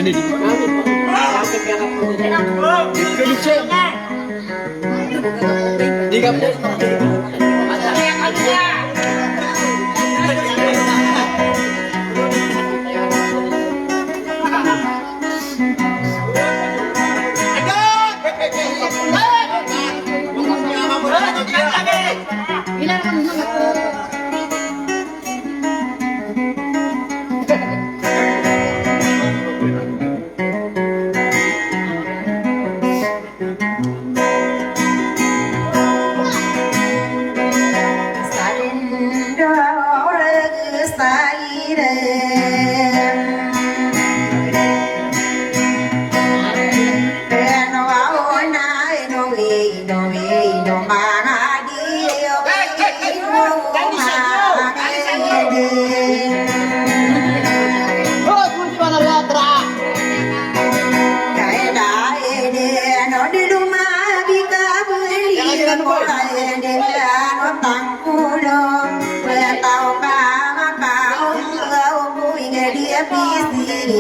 Ini di mana? Di kampung.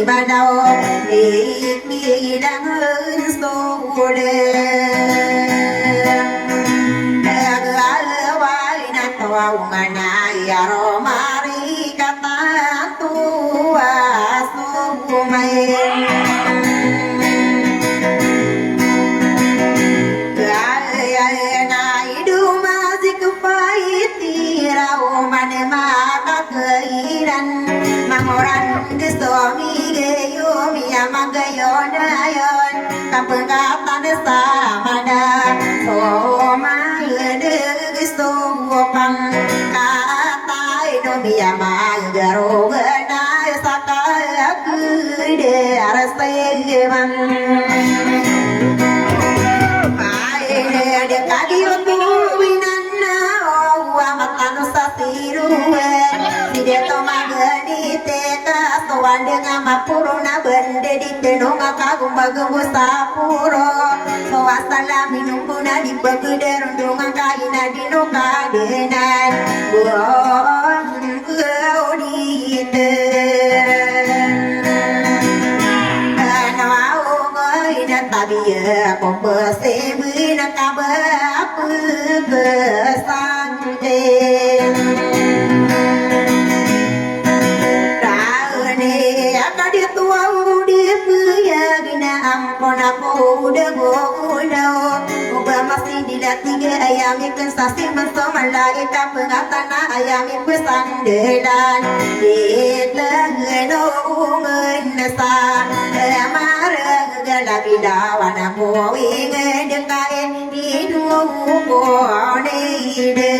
Badao đi đang hơn sâu đêm gã vai na tàu mana yaro mari kata tua sumai na idu mazik paitirau mane maka keiran mangoran suami geyo mia magayo nayon kapengatan samana soma ede sopang katai do mia magaro na sakakude araseman paine de kagio tuinanna o amatano satiruwe side tomagani dengan mapuruna bende di tenonga kagumba gumbu sapuro so asala minumpuna di bageder undunga kaina di noka denan odite nawau ngoina tabia kompese bina kabapu besante udah gua masih dilatiga ayami pensasi mensoma lagi kapengatan ayami pesan dedan kita ngeno ngenesa amara galabi dawana mo inge dekain di dua bone ide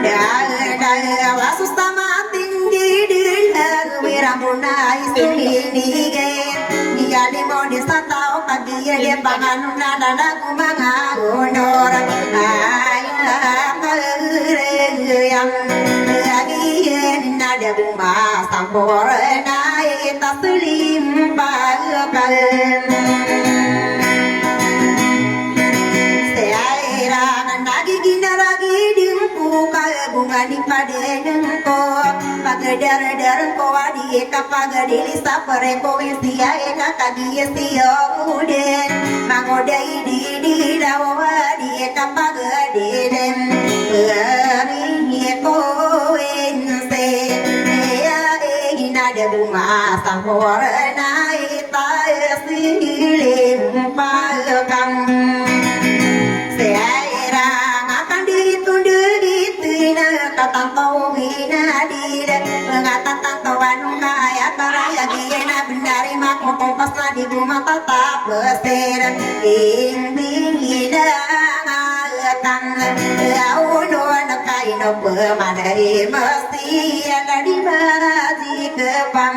da wasus tamating di Ramunai sumini ge dia limo di satau pagi dia pangan nana kumanga gondor yang lagi nada bumba sampor nai taslim bakal seaira nagi gina lagi dimpu kal bunga di paden ko pagedar ko adi kapagadili sapare ko isia eka kagi sia uden mangodai di dawa di kapagadiden beri ko ense ya ina de bunga sampor nai ta silim palkam seaira akan ditundur ditina katang kau hina dire mengata tantauan kaya taraya gina bendari mak kompas di rumah tetap besir bimbing hidang aletang launo nakai no pemadai mesti ada di bazi kepang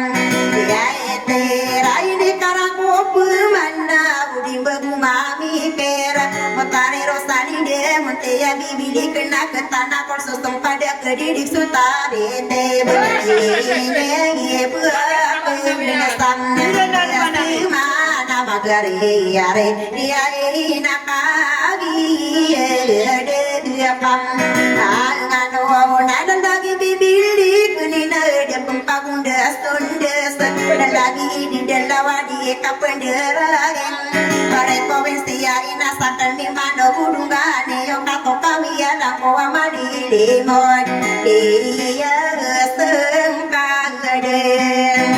ya terai di karangku pemana udi begumami pera matari rosani de monteya bibili kena ke tanah kor susung pada kedidik sutari te begini penasam mana magari yare dia ina kagi de dia pam ngano nana dagi bibili kunina de pempakung dan lagi di delawa di kapenderain pare provinsi ya inasakan di mana budungane yo kato kami ya dako amali limon iya sengkang geden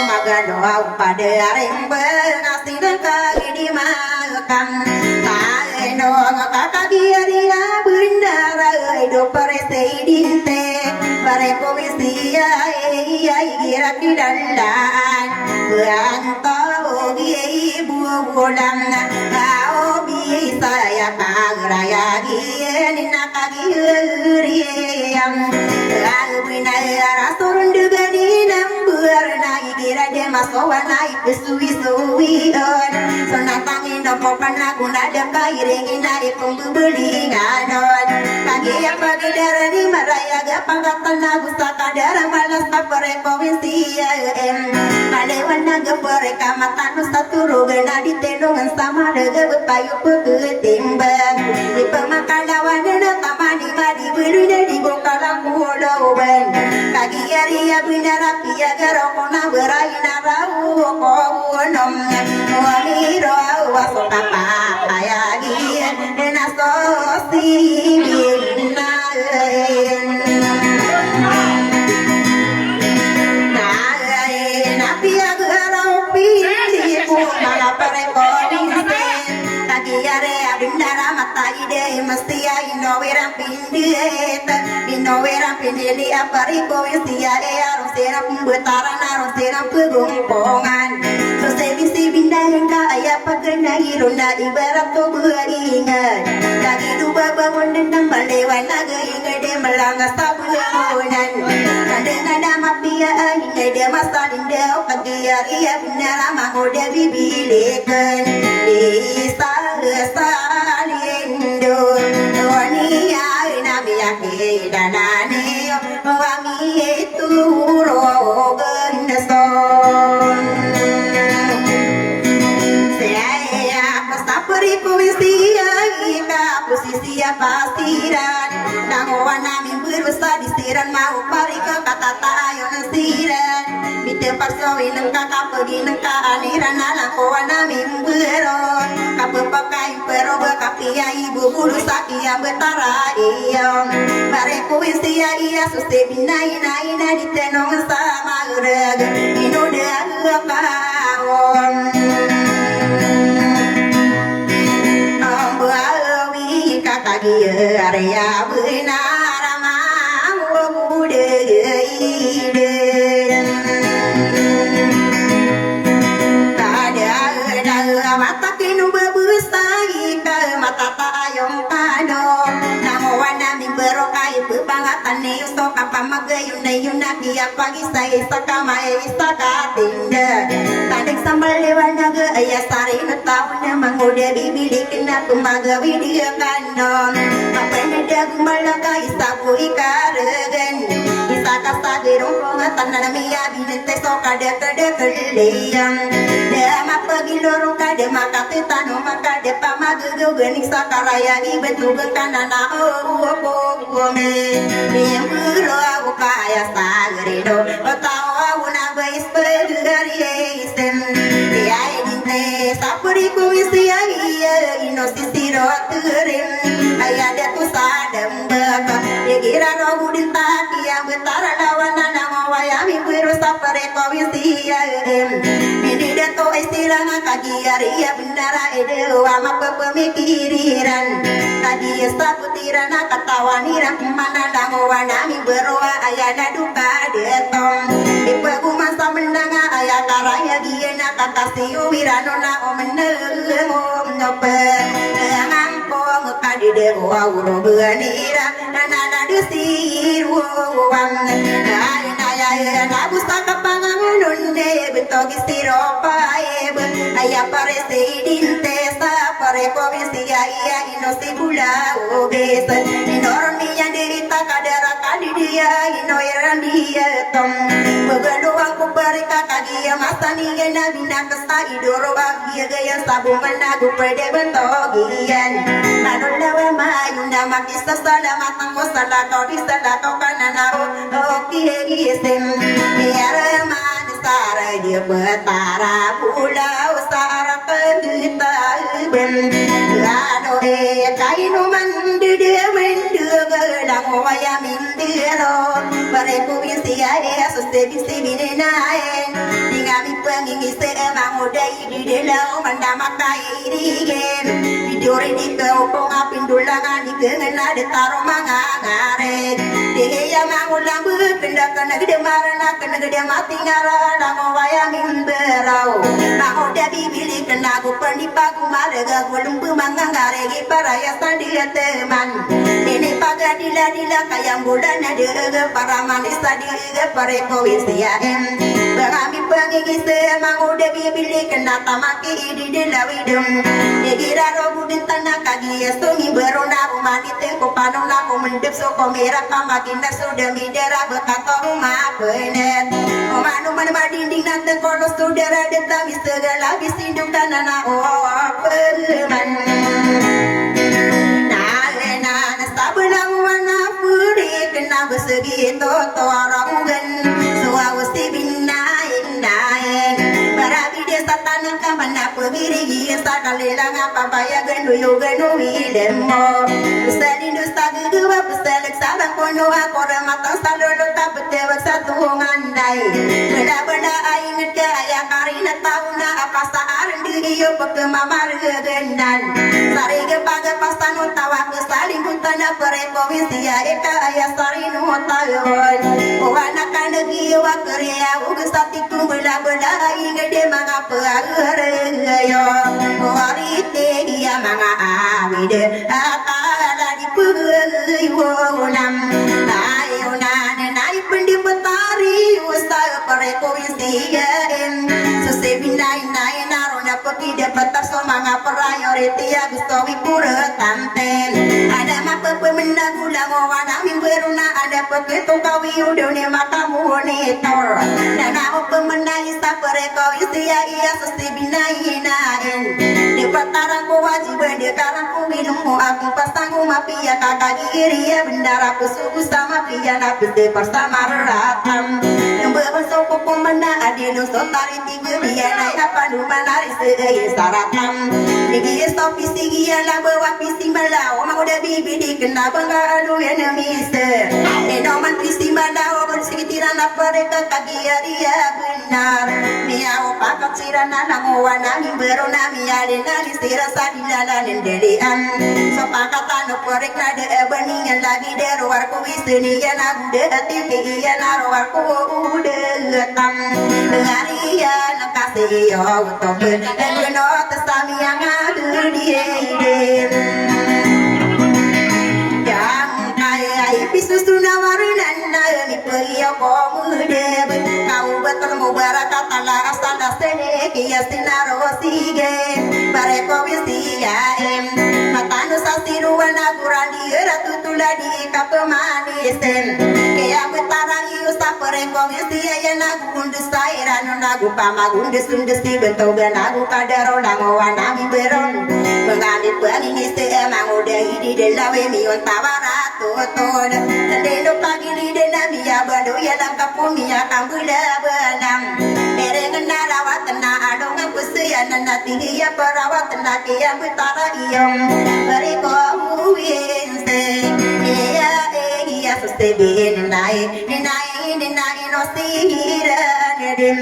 magano au pada arembel nasi kagi di makan tae no kakagi aria bunda do parese dinte pare komisi ai gira kidalan buanto gi buulan au bisa ya kagraya gi nakagi riam au bina rasurun dugani nambur nai gira de masowa nai suwi sonatangin no popan lagu nada kairing nai pembeli nganon pagi ya pagi darani maraya gapangatan lagu sakadara malas papare provinsi em malewan naga pare kamatan satu rogana di tenongan sama daga payu peketimbang di pemakalawan na tamani madi berunya di bokalang pulau ben pagi hari ya binara pia garokona beraina rau konom wamiro wasokapa ayagi enasosi Pinili apari kowesia harus serap betaran harus serap pegompongan sosebisi bindahin ka ayah pagana irona ibarat to beringat lagi dua bangun dendam balewan naga ingat dia melanggar sabunan kadang ada mafia ingat dia masalin dia kagiar iya benar ama udah bibilekan bisa salindo dunia nabi danane wangi itu rogan son saya pastapuri komisi kita posisi pastiran nangwa nami berusaha disiran mau pari ke kata tayon siran mite paksawi nengka kapegi nengka aliran alangko nami beron kapepakai pero bekapia ibu bulu sakia betara iyong bare komisi iya suste binai nai di tenong sama urag ino de kaon ambawi kakagi area benar mau bude ide ada mata kinu bebusai ke mata tayong kado nami berokai pepangatan ne so kapamagayon na yun na kiya pagi sa isa kamay isa katinda tadik sambal lewan naga aya sari na tao na manguda bibilikin na kumagawi dia kandong kapay na gumalaga isa po ikaragan isa kasagirong pangatan na namiya binente so kada kaliyang da mapagilorong kada makatitano makada pamagagogan isa karaya ibetugan kanana Pome, miembro aku kaya sagredo, otawa una bais pergariesen, dia ini sapuri kuisi ayah inosisiro turim, ayah dia tu sadam baka, dia kira rogu dintaki yang betara lawan nama wayami biru sapure kuisi ayah, ini dia tu istilahnya kagiari ya benar ide wama pemikiran, kagia saputiran katawaniran mana dangowa nami beroa ayana duka detong ipagu masa mendanga ayah karaya giena kakasiu wiranona omenengom nope ngangko ngkadi dewa uro beanira nana desiru wang ayah nabusta kapangangun de betogi siropa ayah pare seidinte sa pare komisi ayah inosi bula obes inormi yang derita kadara kadidi dia inoiran dia tom Begaluang ku perika kagia masani gena bina kesai doro bagia gaya sabu menagu pede bentogian Manulawe mayunda makisa salamatan ko salakaw di salakaw kananao Okihisem Biara manisara dia betara pulau sara kita ben Lado kainu mandu dia mendu gelang waya mindiro Bareku bisi ya suste bisi binenaen Tingami pengingi seemang udai di delau mandamakai digen Biduri di keupong apindulangan di kengena de taro mangangaret Dia mangulang berkendak kena gede marana kena gede mati ngarana waya mindero Mahuda bibili kena ku penipaku marega gulumbu mangangaregi paraya sandia teman Ini pagadila-dila kayang bulan ada para manis tadi pareko wisiaem Bangami pengingi semang udah bibili kena tamaki di delawidum Dikira robudin tanah kagi sungi berona rumah teko panong laku mendep soko merah pamakin sudah midera bekato rumah penet Omanu mana dinding nanti kono saudara detami segala bisinduk tanah peman Sabelang wana puri kena bersegi toto orangan Suawasi binain Barabi desa tanah kamana pemiri Sakalilang apa bayar genduyu genui demo Pesalin dosa gedua pesalek sabang kono akora matang salolo tapetewak satu ngandai Bela-bela inget kaya karina tauna apa saaran diyo pekemamar gegendan Sari gepaga pasan utawa kesaling kutana pereko wisia eka ayah sari nuotayon Owana kanegi wa kerja ugesati kumbela-bela inget de mga pagarayo Orite iya mga awide akala di pagayonam Ayonan ay pendipetari usaha pereko wisia Susebinay-nay narona pagkida patas so mga priority gusto wipura tanten Ada mapapamenagulang o wanaming beruna ada pagkito kawiudo ni makamunitor Nanao pemenay sa pereko isiya iya susebinay-nain Di patarang ko wajiban di karang ko minum mo akong pasang umapiya kakagiri ya bendara ko sugu sama piya napis bersama ratam Yang berbasa ko pemena adino so tariti gebiya na yapanu manari seeye saratam Nigi stopi sigi ala bawa pisi malao mau da bibi dikena banggalu ya nemise Enoman pisi malao bersikitiran apa reka kagia dia benar Miao pakat sirana nangowa nami berona miade nali sira sadilala nendelian Sepakatan oporek nade ebeningan lagi dero warku wisini ya nagu de tiki ya naro warku ude letam Ngari ya nakasih yo utobe Eno tesami yang ada di ide Yang kaya ipisu sunawarunan Ni pergi komude Kau betul mubarak tala asala sene Kia sinaro sige Bareko wisiaem Matanu sasiruan aguran di ratu tula di kapemanisen Kia betara iu sapereko wisia ya nagu kundus sairan Nagu pamagundus undus di bentogan Nagu kadaro lango wanami beron Mengambil pengingi seemang udah hidi delawe mion tawara tutun Tendeno pagi li denami ya badu ya langkap pumi ya kambula benam Berengan narawat na adongan pusuya nanati ya perawat na kia betara iyong Beriko muwinse Iya suste bin nai no sihira nedim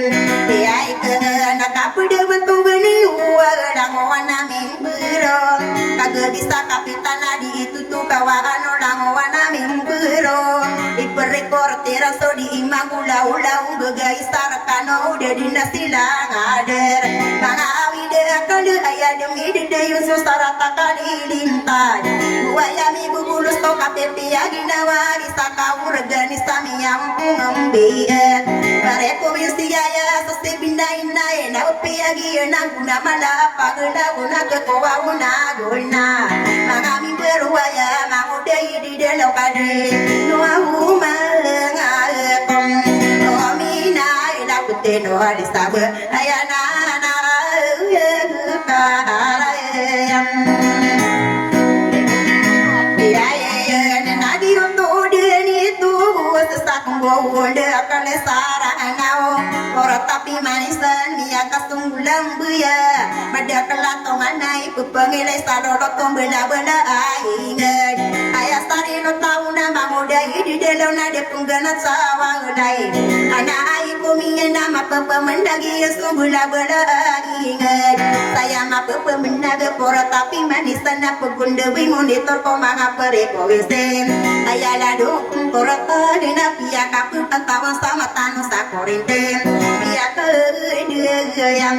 Iya ikena kapude bentugani uwadang wanaming bero Kagak bisa kapitana di itu tuh kawan orang wanaming bero Iperekor teraso di imang ulau-ulau begai sarakano udah dinasilang ader Mga awide akale ayah demi dede yusu sarata kali lintad Wayami bubulus to katepi aginawa Isaka urgani sami yang pungembien Bareko wisiaya sesebinda inai na upiagi na guna malapa guna guna ketua guna guna magami berwaya mangudai di dalam kade nuah mengakom omina ina kuteno adisabe ayana na karayam Wonde akan saranau ora tapi manisan dia kasunggulang buya pada kelatongan naik pengilai saroro tombela bela aingan ayah sari no tahu nama muda di dalam nade pengganat sawang dai anak aiku minyak nama pemendagi sunggula bela aingan saya mah pemendaga ora tapi manisan apa gunda bingung ditor manga pereko wisen ayah ladu ora tadi napia kapu pantawan sama tanu sakorinte dia yang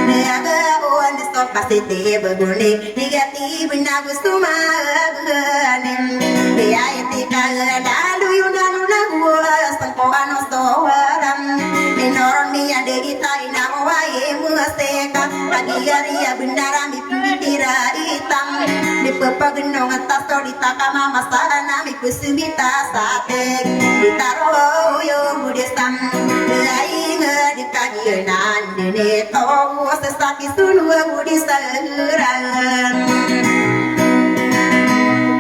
dia on di stop pasti beguni negatif nagu sumaganim dia etika lalu yunanu nagu sangkoan soaram enoron dia degita inamu wae museka lagi ya bendaram dipira hitam di pepagenong atas solita kama masana mi kusumita sate ditaro yo budesam lain di kajian dene to sesaki sunu budisaran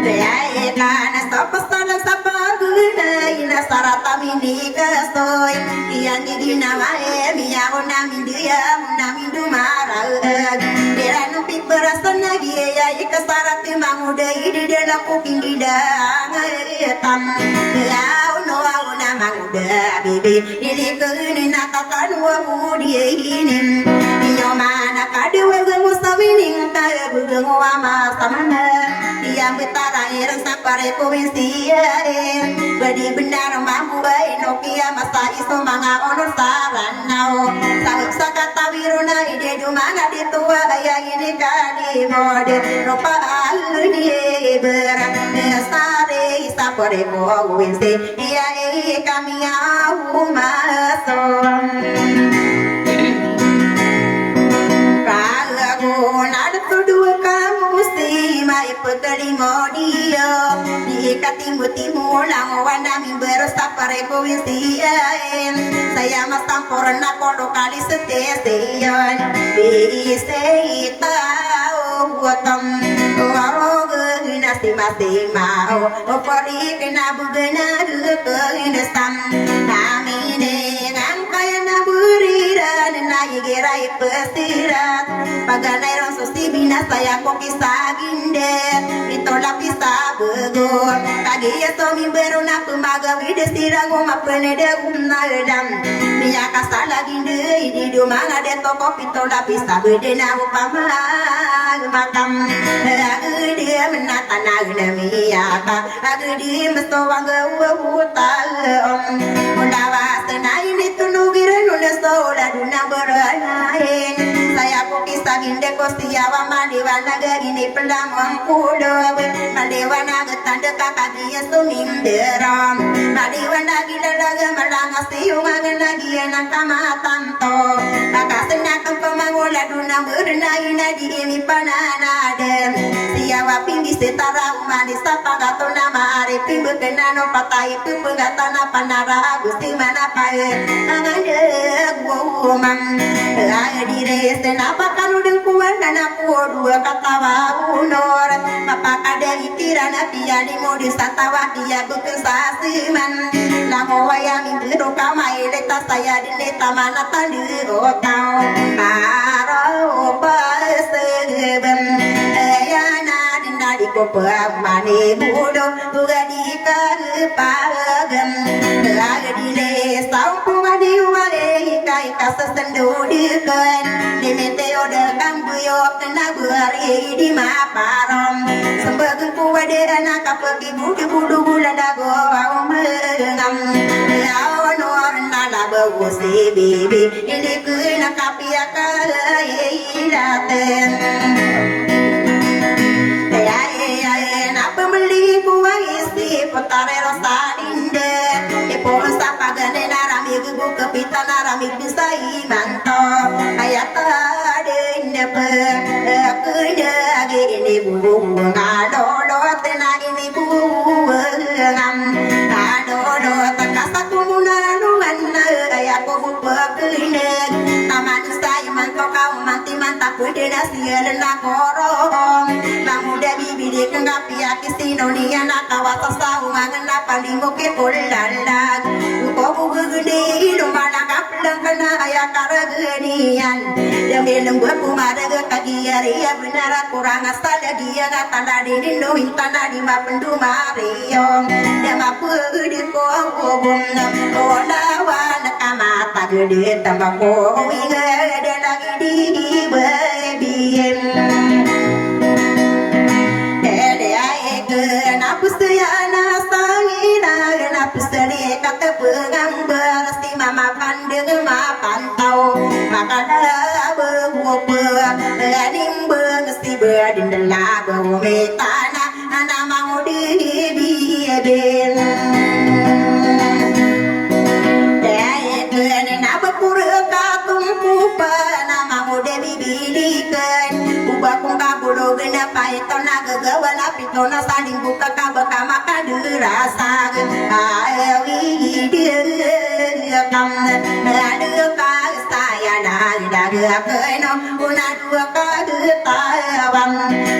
daya kana sapasana sapaguna ina sarata mini kasoy ian di namae miyago namindia namindu marag deranu piperasana giya ikasarati mamuda di dalam kuping didang etam lau no na mamuda bibi ini kene nakatan wa mudi ini iyo mana kadwe musawinin ta bugung wa masamana yang betara irang sapare provinsi badi benar mampu bae nokia masa iso manga onor saranau sabuk sakata wiruna ide dumanga ditua aya ini kali mode ropa alni berat sare sapare provinsi iya kami au masom Modio di katimbu timulang wana mi berosta pare provinsian saya mas tamporan na kodo kali setesian bisi tau buatam waroge nasi mati mau opori kena bugena ke inestam nami ne ngangkaya na buriran na yigerai pestirat paganai ron sosi bina saya koki saginde itola pista begor kagi eso mi beruna pembaga widesira goma penede umnaedam miya kasala ginde di dumanga de toko pitola pista bedena upama makam agudi menatana miya ka agudi mesto wanga wuta om undawa senai ni tunugire nules tola duna beranain saya koki saginde kostiawa mandiwana gini pelamang kudo Maliwana getanda kakagia suminderam Maliwana gila laga malanga siyunga lagi enang kamatanto Kakasena kempamangula duna berna ina di ini pananadem Siawa pinggi setara umanisa pagato nama aripi bekenano patai pengatana panara gusti mana pae Angande gumam Laya dire senapa kanudeng kuan dana dua katawa unor mapakada itirana piani modi satawa dia bukan sasiman lango wayang indro kamai leta saya di leta mana tandi otau karo paseben ayana dinda di kopa mani budo buga di kepagam laga di lesau pungadi wale kai kasesendu dikan di meteo dekang buyok kena beri di maparom sebagai kuade anak pergi budu bulan dago mengam lawan orang nala bawa si bibi ini kena kapia kailaten napa beli kuah isi potare rosa dinde epon sapa gane narami gugu kepita rami bisai manto ayata de pe ku de age ini bu ngado do tena ini bu ngam ado do takasa kumuna nuan ayaku bu pe taman sai manto kau mati mantap de nasiel na korong namuda bibir kengapi akisino ni anak kawata sau mangana palingo ke kollalag ko bu gede do mana kaplang kana ayakara genian yang buat kumada kagiari ya benar kurang asal dia ngata di rindu intana di mapendu mariong ya mapu di kobum ola wana kamata gede tambako winga de lagi di bebiem ede ae ke napustayana sangina napustani kata pengang berasti mama pandeng ma pantau makana Aning bengesti berdin lagu metana nama mudi biben Daya naba pura katung pupa nama mudi bibilikan ubah kumba bulu gena paito naga gawala pitona saling buka kabaka maka dirasa awi dia kam ada saya daga keno una dua kadu tawan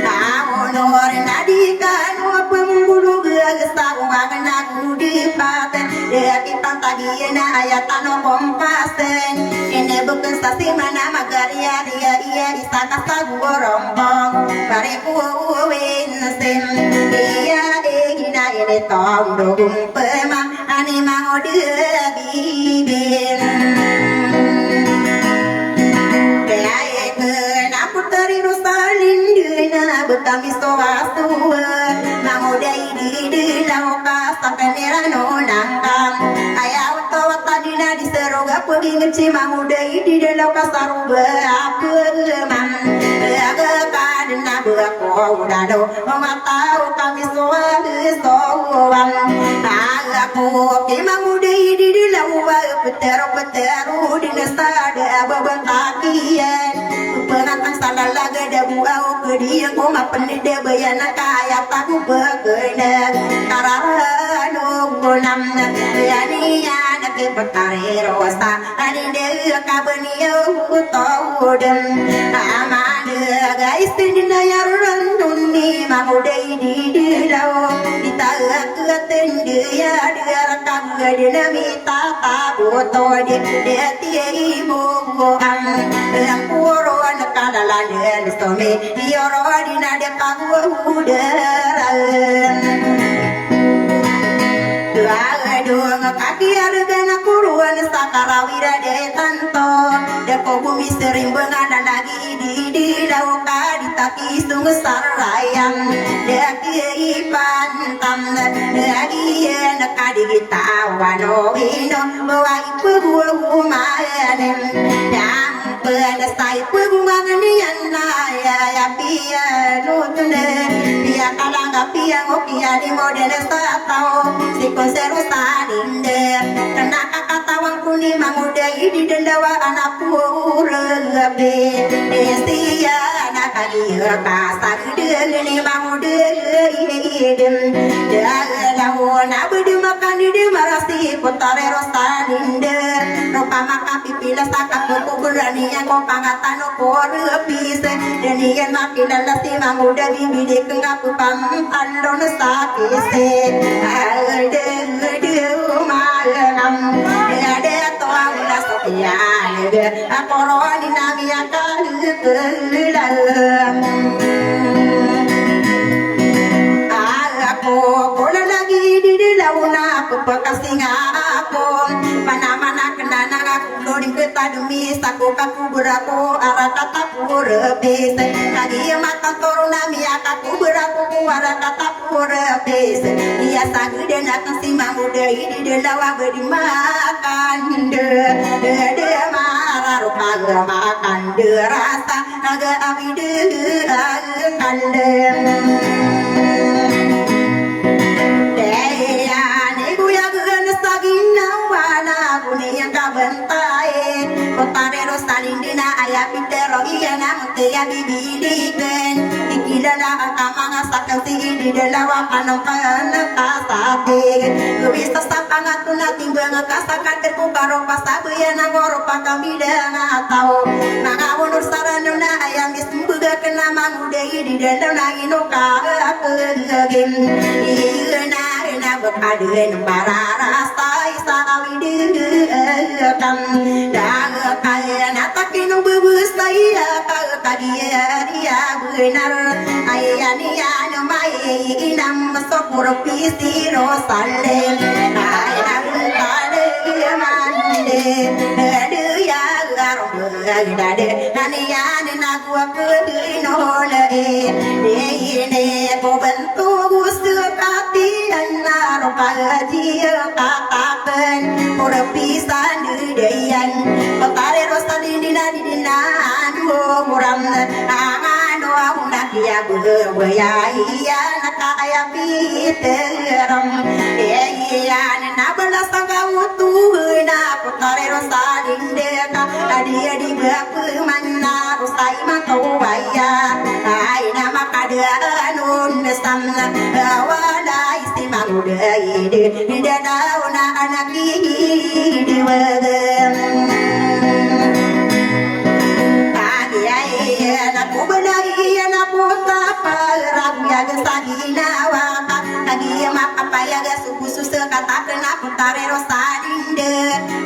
amonor nadika no pembulu gesa wangna gudi paten de kipan tagi na ayatano kompasen ene bukan stasi mana magaria dia iya isaka sagorombong bare kuwen sen iya egina ene tondo gumpema ani mangode bibin Betami soastu namudai di lauka sampai nerano nangkam ayau tawa tadina di seroga pergi ngeci mamudai di lauka saruba aku lemam aga kadena berako dado mengatau kami soan aku ke mamudai di lauka peteru di nesada babentakian pengatang salah laga da buau kedia ko mapenide bayana kaya taku begena tarano gonam yani ada ke petare rosa ani de kabaniyo tawden amane guys tinna yaran dunni mamudai di law ditaga ketendi ya dia rakam gadina mita tabu to de tiai mo am puro kadalan stome yoro dina de kagu udaran Aduh kaki argana kuruan sakarawira de tanto de bumi sering bengadan lagi di lauka ditaki sung sarayang de kipan tam lagi nakadi kita wano ino bawai pugu manen yang pedastai pugu manganian ya pia nutune pia kalanga pia ngopia di model satao si konseru salinde kena kakatawang kuni mangudai di dendawa anak purebe destia anak kagira kasar dengeni mangudai idem dalawana budi makan di marasi potare rosalinde ropa maka pipila saka kukurani yang ko pangatan ko repise denian makilala si mangudai bibide kengapu pamtalon sakise ade malam ada toang la sokia ada koroni nami akal kelam aku bola lagi di launa aku bekasing aku mana-mana kenana aku loring ketadumi saku kaku berako arakata purebes kagi mata torun nami aku berako arakata purebes dia sagu dan akan si mamudai di lawa berimakan de marah rupa makan de rasa naga abide kandem yang kabentai Potare rosalin dina ayah pitero iya namun tiya bibilikan ikilala ang kamanga sakal si di dalawa panong kasate Gawisa sa pangato nating mga kasakater ko karong pasabayan ang oro pa kami nga tao mga unor sarano na ayang isumbuga ka na manguday di dalaw na inukakagin iya na bakadun bararastay sa awidagam kaya natakin ng bubustay kagaya dia benar ayan yan may inam masokuro pisiro salen ayan kale mande adu ya garong gade naniyan nagwa kedinole ne ko bentu gustu katian naro kajiya kataken ora pisan deyan patare rosali dina muram angano una kia ya iya nakaya piteram iya na balasa gautu na patare rosali deka adi bapu manna usai makau waya ai nama kada anun samna wala istimang udai de dauna anaki diwagam na kubelai na puta parang yaga saginawa kagi makapaya ga subusu sekata kena putare rosadinde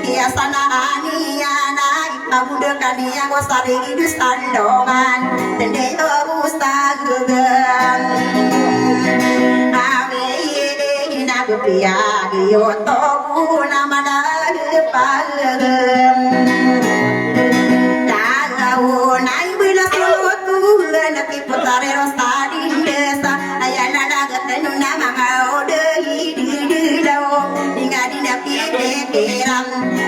kiasana aniana ipabude kania gosari idus tandongan tende ustagam ave ina bupia yoto na madare palagam putare rosadin desa ayana dagat nuna mga ode hidididao ingadina pikiram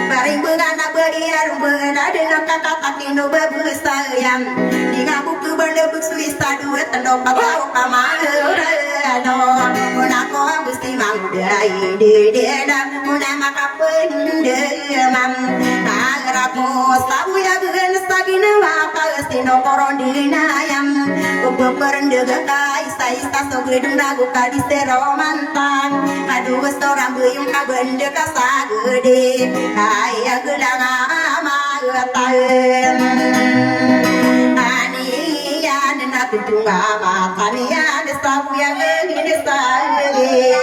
paring bengana beriar bengana dengan kata-takino babusayam ingabuku berlebuk suista duet tendo patau pamarano munako gusti mangudai dideda munama kapendemam agrapo sabu ya gen sagina makasino korondinayam Beperendega isa sogedung ragu kadisero mantan Aduh seorang buyung kabende kasagede Ayah gelang amagatain Anian aku tungga matanian Desabu yang ngedesagede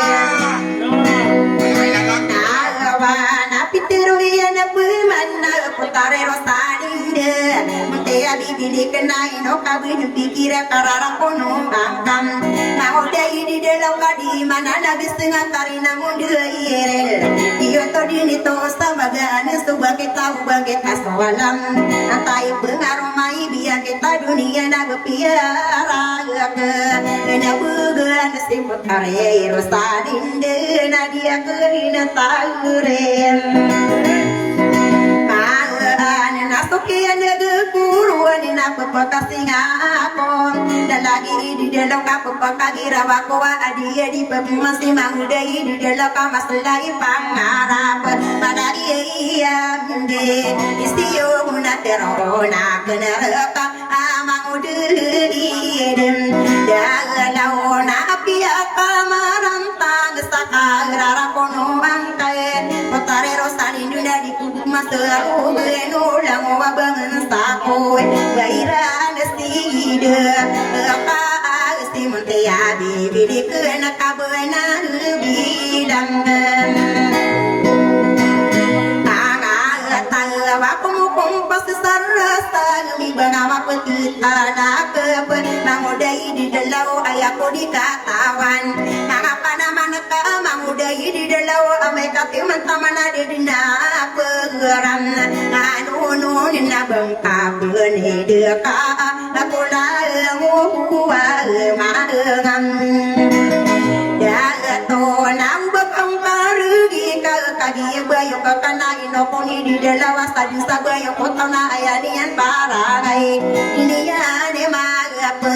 Nagawana piteruian pemana Putare rosalinde Muntea bibili kenai no kabin pikira karara kono angkam Mau dai di dalam kadi mana nabi setengah tarina mundu ire Iyo to dini to samagane suba kita ubange kasawalam Antai pengaromai biar kita dunia naga piara Ena bugan si putare rosalinde nadia kerina tauren Nasukian nege kuruan ina pepakasing ako Dalagi di dalam kapapakagira wakowa adia di pemasi mangudai di dalam kamaslai pangarap Padari iya mende istiyo munaterona kenaraka amangudai dem Dagalaona apia kamarantang sakarara kono angkae Potare rosalin duna di kubuk masaru benulang wabangan sakoy Gairan estide Apa esti mentea bibili kena kabena bidang Wakumpas sarasta mi bangama petita na kepe mangudai di dalau ayako di katawan mangapa nama neka mangudai di dalau amai kati mantamana di dina pegeram anu dina bengkap beni deka nakula nguwa maengam ya to nang bakang parugi kagi bayo kakana inoponi di dalawa sadi sabayo kotona ayanian parangai ini ya ne magapa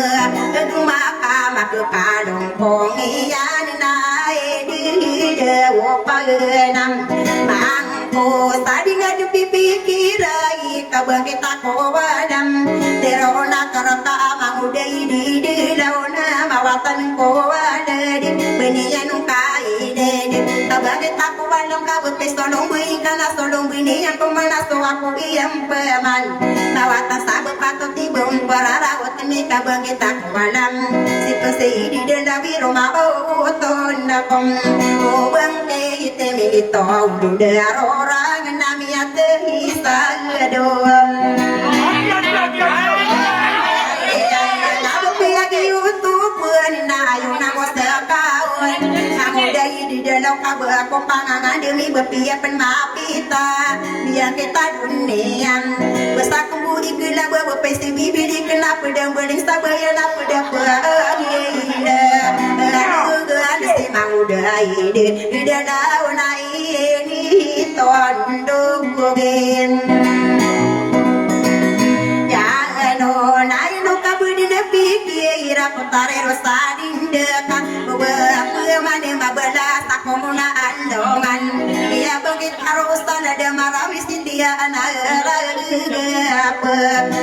kedumaka makapalong pongian na di dewo pagenam mang ko tadi ngadu pipikirai kabagi tako wadam terona karaka mangudai di dauna mawatan ko wadadi benian kai de kabagi tako wadam kabut solong bui kana solong bini yang pemana so aku yang peman mawatan sabu patut tibun pararawat ni kabagi tako wadam si pesei di dawi rumah oton nakom o bangke temi to udah orang nami atehisa doang aku lagi YouTube na ayo namo sekawan kamu dari di dalam kabel aku pangangan demi berpihak penmapita biar kita dunia besar kembali gila berpesi bibir kenapa dan berding sabaya napa dapat si udah ide ide daun ini tonduk gogen jangan naik no kabudi na pikir aku tarik rosadin dekat beberapa mana mabelas tak komuna andongan dia bangkit harus ada marawis dia anak apa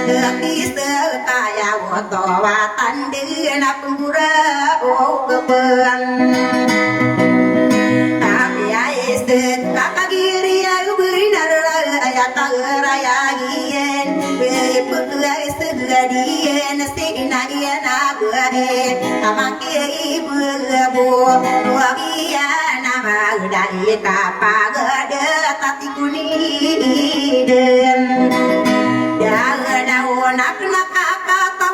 tapi sekaya wotowatan dengan penggura oh kebang tapi ais kakak kiri aku benar raya raya gien bepuai segadian seginayan aku amaki ibu dua bian nama dari kapal gede tati kuniden jangan daun nak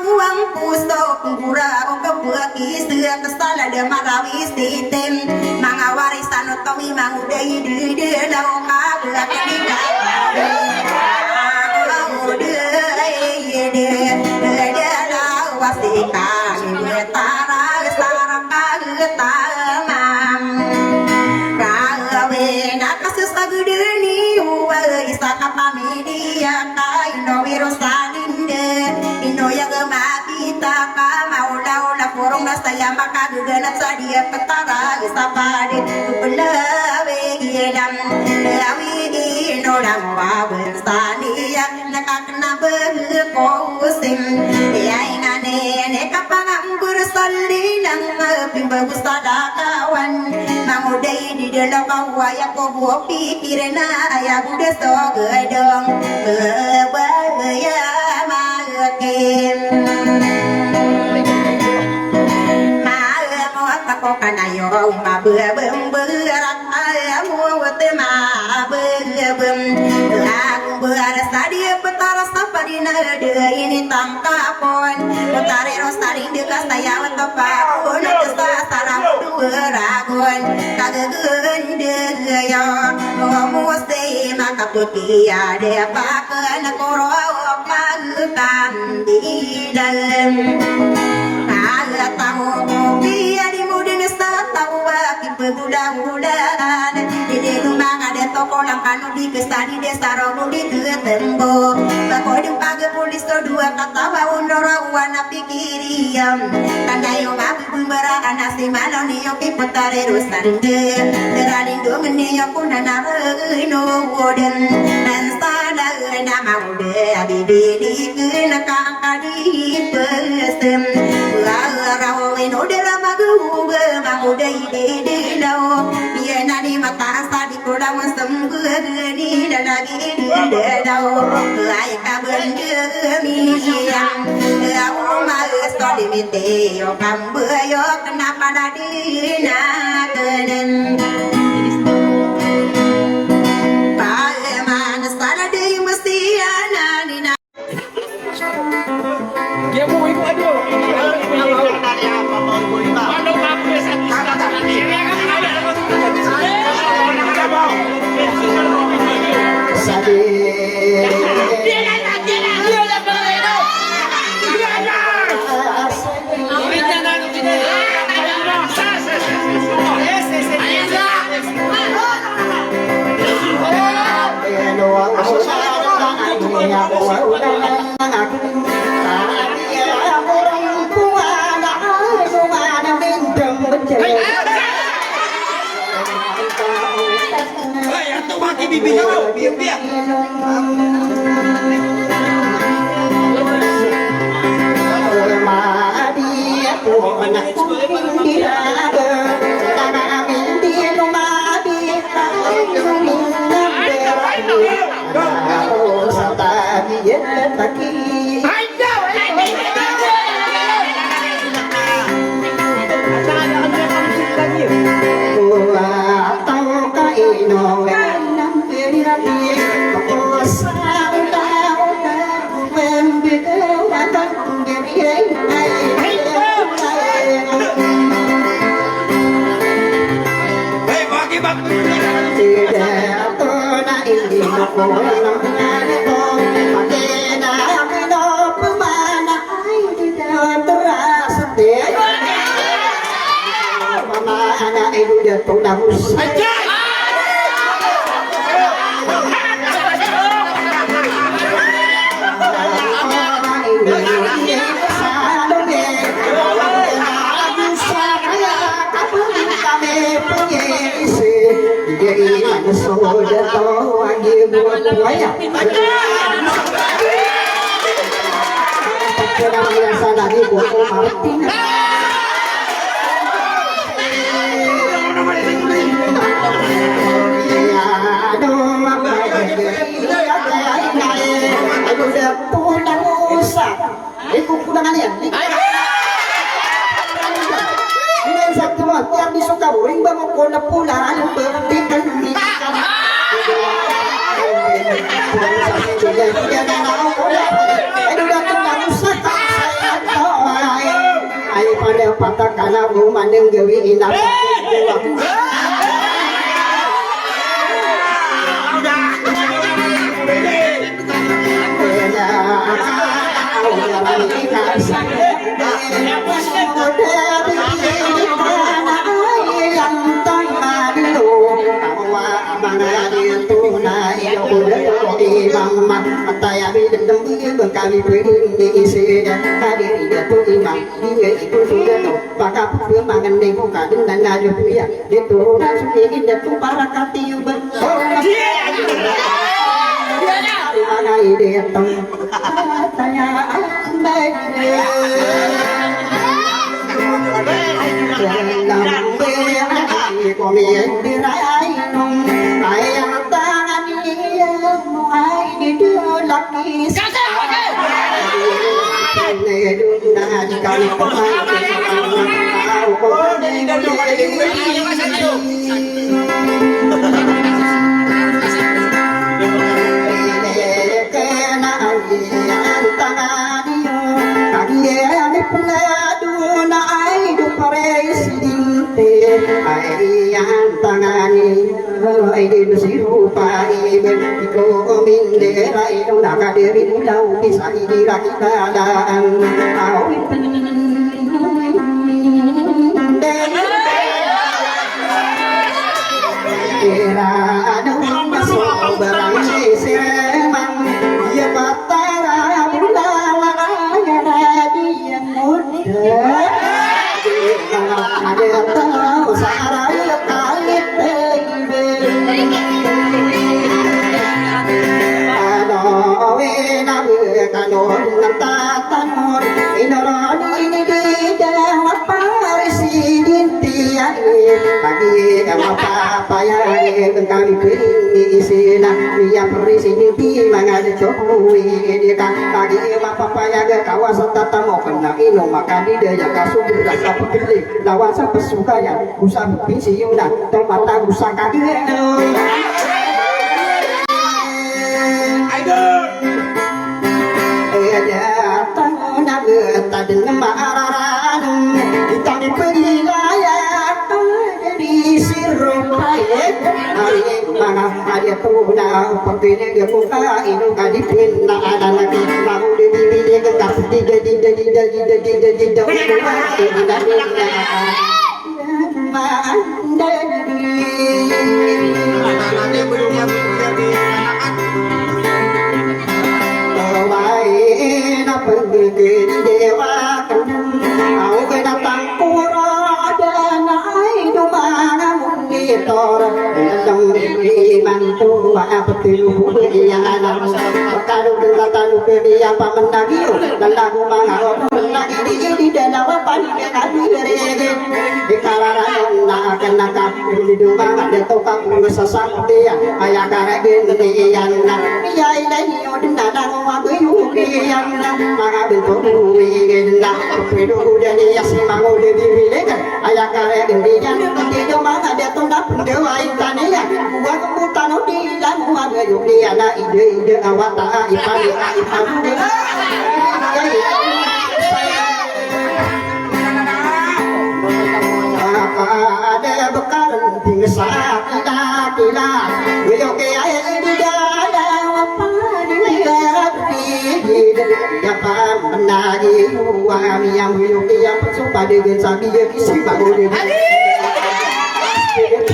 uang pusok penggura o kebuat istri kesal ada marawis titem manga warisan otomi mangudai di daun kabel ketika aku de wasikan betara saraka getamam rawe nak sesagudeni uwa isaka pamidia kaino wirosaninde ino yang gemapita ka maula porong saya maka gegenap sadia petara sapade kupelawe yedam lawi ino dang wabersania nakakna berkosim ya ingane ne kapangam bersalinang pimbagus sadakawan mangudai di dalam kawaya ko pikirna ya buda so gedong kebaya malakin ko kanayo mabemberat ayamu tema bebem aku berasa dia petara saparina de ini tangkapon petare rosari de kastaya watopa ono kesasara dua ragon kagegen de yo muste makaputia de pakan koro pagam di dalam ala tahu dia di mudin tahu pemuda-mudaan di rumah ada toko langkanu di kesani desa rono di ketembo bakodi pagi polis dua kata bau norawana pikiriam kandayo ngabu beraan nasi malam niyo pipotare rusande teralindo meniyo kunana no woden dan sada nama ude abidi kena kakadi pesem rawe no dera magu magude ide dao dia nani mata asa di koda masam geni lagi di dao lai kabel mi yang au ma sto di mite yo kambe yo kenapa dadi na kenen paman sana de mesti anani na dia mau ibu aduh bibirnya biar dia. yang anak kalau dengan talu peri apa menagio dan lagu mangaro menagi di danawa pani kami rege di kalaran na akan nakap di rumah ada toka sesam dia ayah karegen ni yang na ya ini odin nada wabu yang na maka bentuk ruwing na pedo dan ya si mango de bilekan ayah karegen dia di rumah ada toka dewa itania gua kebutan di dan gua yuki ana ide awata ipani ada bekal tinggal kila yuki ide ada apa di apa menagi uang yang yuki yang suka dengan sabi si bangun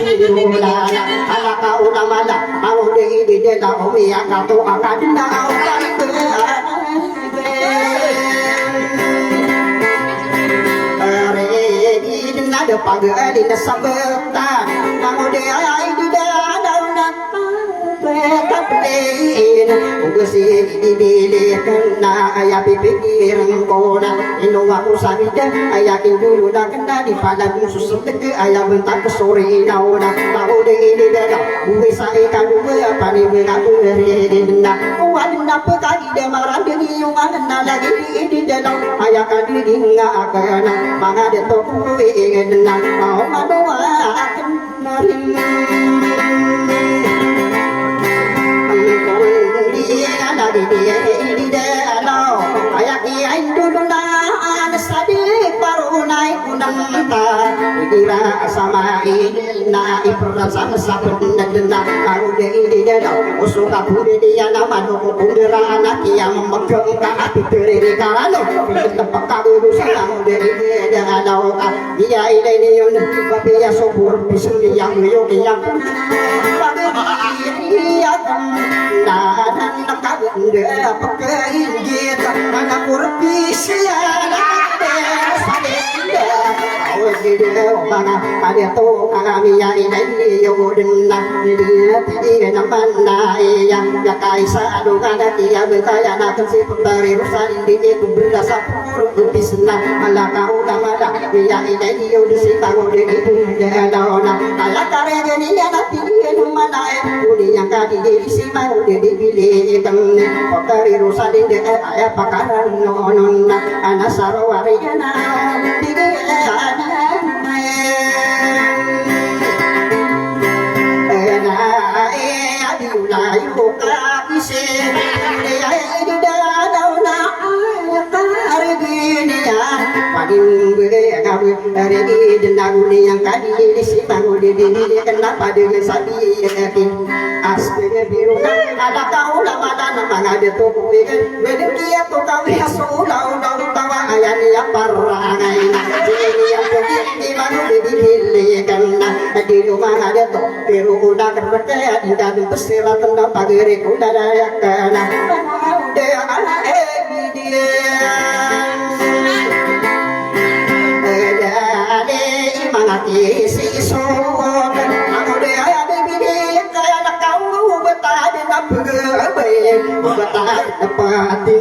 ala kau namanya mau di dia tahu ya kau akan tahu ada pagar di sabta mau dia di ada kapten ugusi dibilikan na ayah pipikiran kona ino aku sabida ayah dulu dah kena di padang susun teke ayah bentak sore nauna mau de dada uwe sai kan uwe apa ni mengaku redenda wadna pekadi de marah de yuman na lagi di dalam ayah kan di ngakana manga de to uwe ngena mau madoa akan naring Dikira sama ini na ibarat sama sabun dan dendam kalau dia ini dia tahu usul kabur dia nama doa pundera anak yang memegang ke hati diri kalau tempat kabur kamu dia dia ada dia ini yang tapi ya subur bisa yang yang dan nak kabur dia pakai gitu anak kurpis ya mana ada tu kami yang ini yoden nak dia tidak nampak yang kaisa adukan dia bertanya nak si pemberi rusan ini itu berdasar pur bisna ala kau tamada yang ini yoden si tahu ini dia dona ala karya ini anak dia mana ini yang kadi di si mau dipilih kami pemberi rusan ini ayah pakaran nonon anak sarwariana dari di yang kadi di simpang di kenapa dengan sapi aspek biru ada kau lama nama ada tu beda dia tu kau ya sulau tawa ayat dia parangai ini yang di mana dipilihkan di rumah ada tu biru udah kerja di dalam pesela tenda pagari udah ada kena dia anak dia mangati si sok aku dia ada bini kaya nak kau betah di betah apa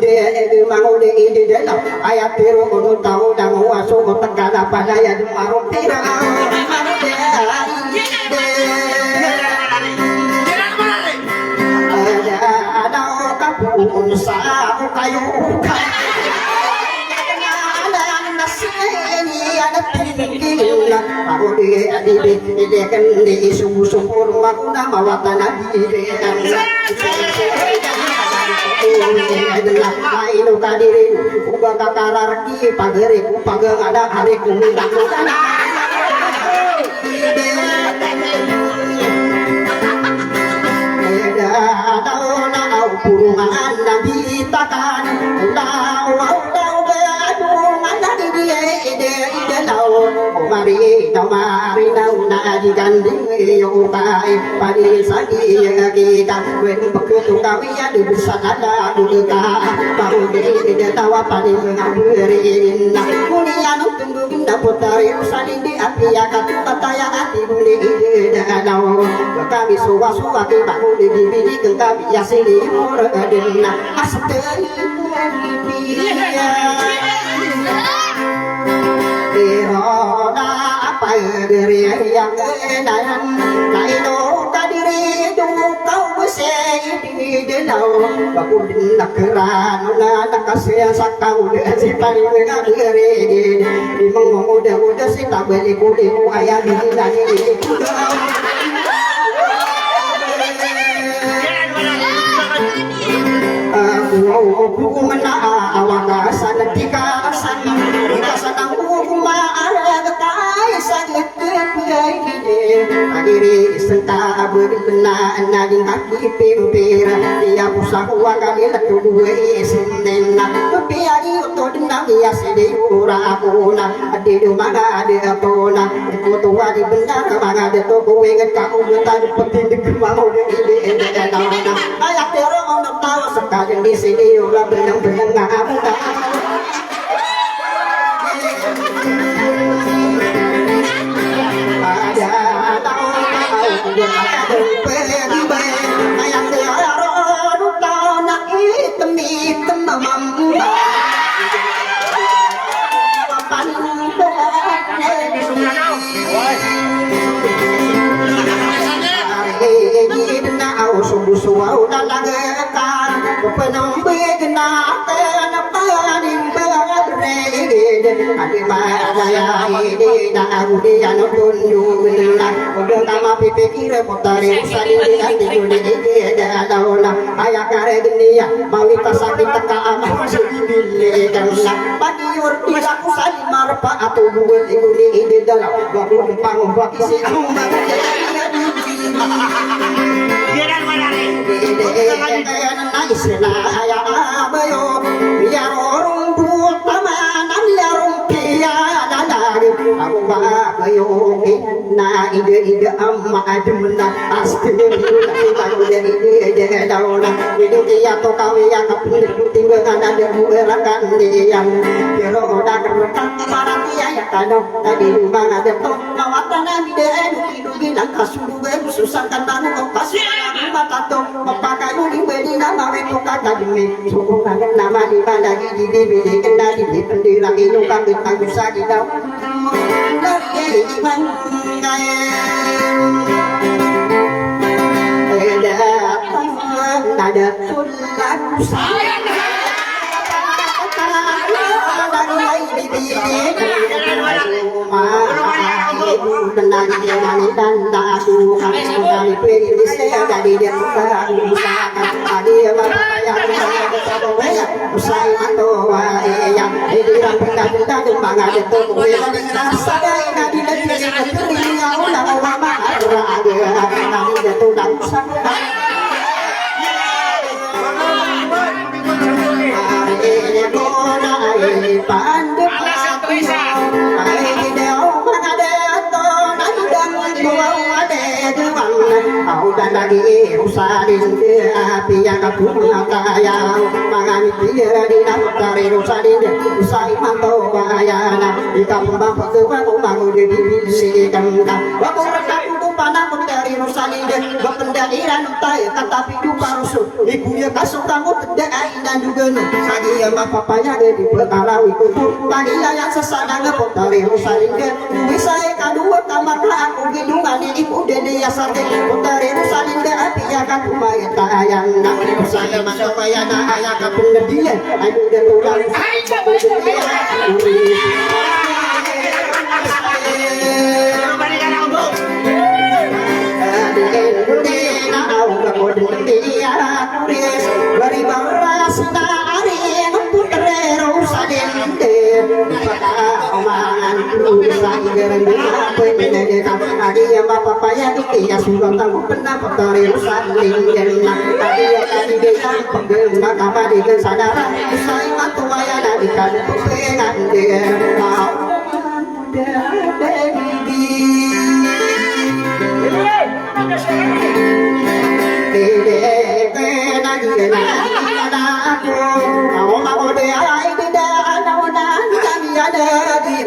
dia mau di dalam ayat biru kuno tahu dan masuk tekan apa daya di marung tira ada kapun sa kayu aku dia kan di sumur aku nama watan nabi ino kadiri uga kakararki pagere ku pagang ada hari kumindang ada au purungan nabi takan mari nau na diganding yo kai padi sagi kita wen begitu kami ada bersana buka baru dia tawa padi mengaburin mulia tunggu benda putari saling di api akan pataya hati boleh danau kami suwa-suwa ke bangun di bini kami yasini muradena asteni Iroda apa diri yang enayan Kaido kadiri dung kau besei di denau Bakudin nakaran nakasih sakau si paling ngadiri di mengudah-udah si tak beli kulimu ayah di dani Aku mana awak sana tiga sana kita sana aku mana ketai sangat kepiai adiri senta berbenah naging kaki pimpir dia pusah wakali letu dua senena kepiai untuk denang dia sedih ura aku na adi mana ada tona tua di benar mana ada toko ingat kau betul penting dikemau di dalam ayat terang orang tahu sekali di sini orang benang-benang aku tak ada tahu ada pergi ayat terang tahu nak hitam mamba sungguh-sungguh dalam gekar penambah kena paling berat ada mana ini dah dia nonton benar udah kama pikir potari sari dengan tidur di dalam ayah kare dunia mau kita sakit tak aman sebili karena bagi urti aku sali marpa atau buat di dalam waktu panggung bagi si amat na ide amma adumna astene baru dari ide dauna hidup dia to kawe yang kapun timbangan ada buerakan yang kero oda kerta paratia ya kano tadi rumah ada to mawatan ide hidup bilang kasuru susah kan tanu kasu mata to pakai uli beli nama itu kata demi suku nama di mana di bibir kena di pendira itu kan kita bisa kita ada tulang sayang tenang jangan dan tak aku kami pilih saya dari dia bukan dia yang usai atau yang di dalam kita bangga itu sadai nadi nadi kau nak lama ada nadi jatuh dan ini kona ini pandai dan lagi usarin api yang kapun kaya mangan dia di dalam dari usarin usai mantau ayana di kampung bapak tua kumangu di bisi kangka waktu rekam panah dari usarin bapendairan tay kata pidu parusu ibunya kasuk kamu tedai dan juga sagi yang bapaknya di berkalawi kutu tadi yang sesana ngepot dari usarin bisa kedua kamar aku hidungan ibu dede ya sate dari usarin api akan kumaya tayang nak saya masuk payah nak ayah kapun dia aduh dia tulang yang bapak payah itu ya sudah tahu pendapat dari usahain jenang tadi ya tadi dia pengguna kamar dengan sadara usai mantu wayah dari kan pengen dia mau lagi ada aku mau dia ini ada kami ada di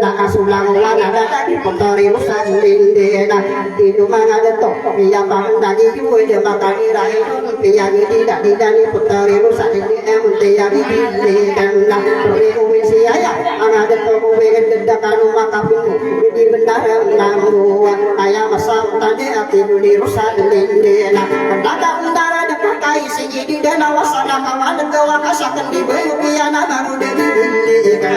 nak sulang wana dadi pontori usan lindena itu mangada to biya bang dadi kuwe de makani rai biya ni tidak didani pontori usan lindena muntiya di lindena kuwe kuwe siaya angada to kuwe denda kanu makapimu di benar namu aya masam tadi ati di usan lindena daga undara de pakai siji di dana wasana kawan de wakasaken di bayu kiana baru de lindena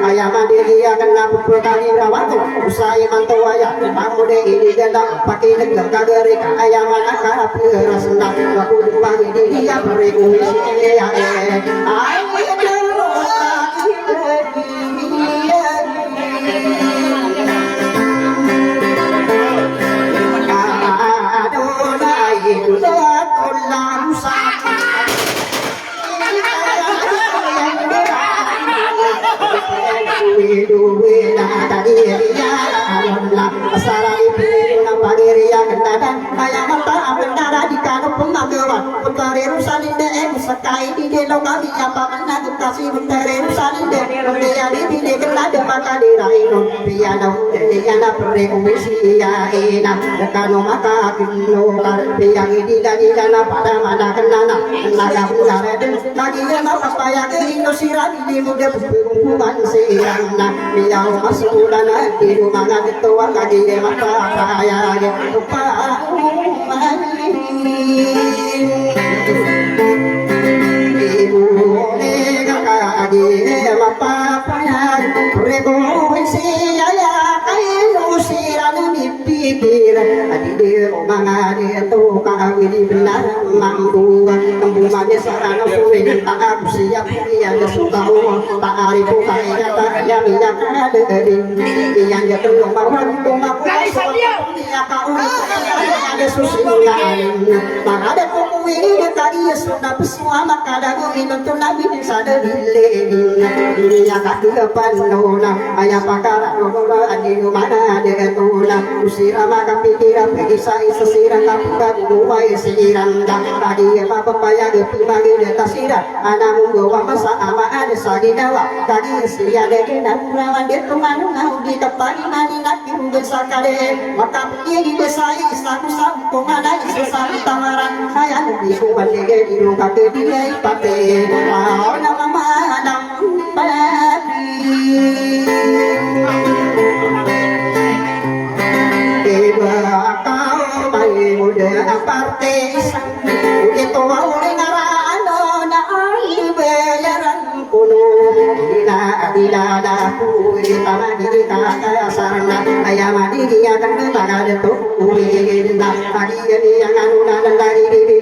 ayam dia kena putri rawat usai mantu ayam bangun deh ini gendang pakai negara kagari ayam anak kapi rasna aku pagi dia berikusi ya duwe na tadi ya Allah asara ibu na pagiri ya kendadan ayam mata bendara di kanu pemagawan putari rusalin de musakai di de lokali apa mana kasih putari rusalin de dia di de kenada maka di raino piana dia na pere komisi ya ina kanu maka kilo dia di dana pada mana kenana naga bundare lagi na pasaya ke Indonesia di muda kumpulan sirang biar masukan di rumah ketua lagi mata saya lupa ibu kakak lagi mata saya rekomendasi ya kain usiran dipikir di rumah itu kami di benar mampu kembungannya sarana pulih tak siap yang suka tak arifu kaya tak ada minyak ada yang jatuh mawan aku ya kau ada susulan tak ada kuku ini tadi sudah semua maka ada minum tu nabi sada dile ya kaki depan nona ayam pakar nona di mana ada nona usira maka pikiran bagi saya sesirang kamu buai sirang tadi apa papaya di pagi di tasira anak membawa masa ama ada sagi dawa tadi sia dek dan rawan di rumah nau di tempat ini nak besar kali maka ini besar istaku sampung ada istisam tamaran saya di rumah di rumah dia pate nama madam pagi kau bayi muda aparte itu mau ngarano na bayaran kuno ila daku tama di kaka sarana ayam di dia kan tagade to urinda tadi ini yang anu dan dari di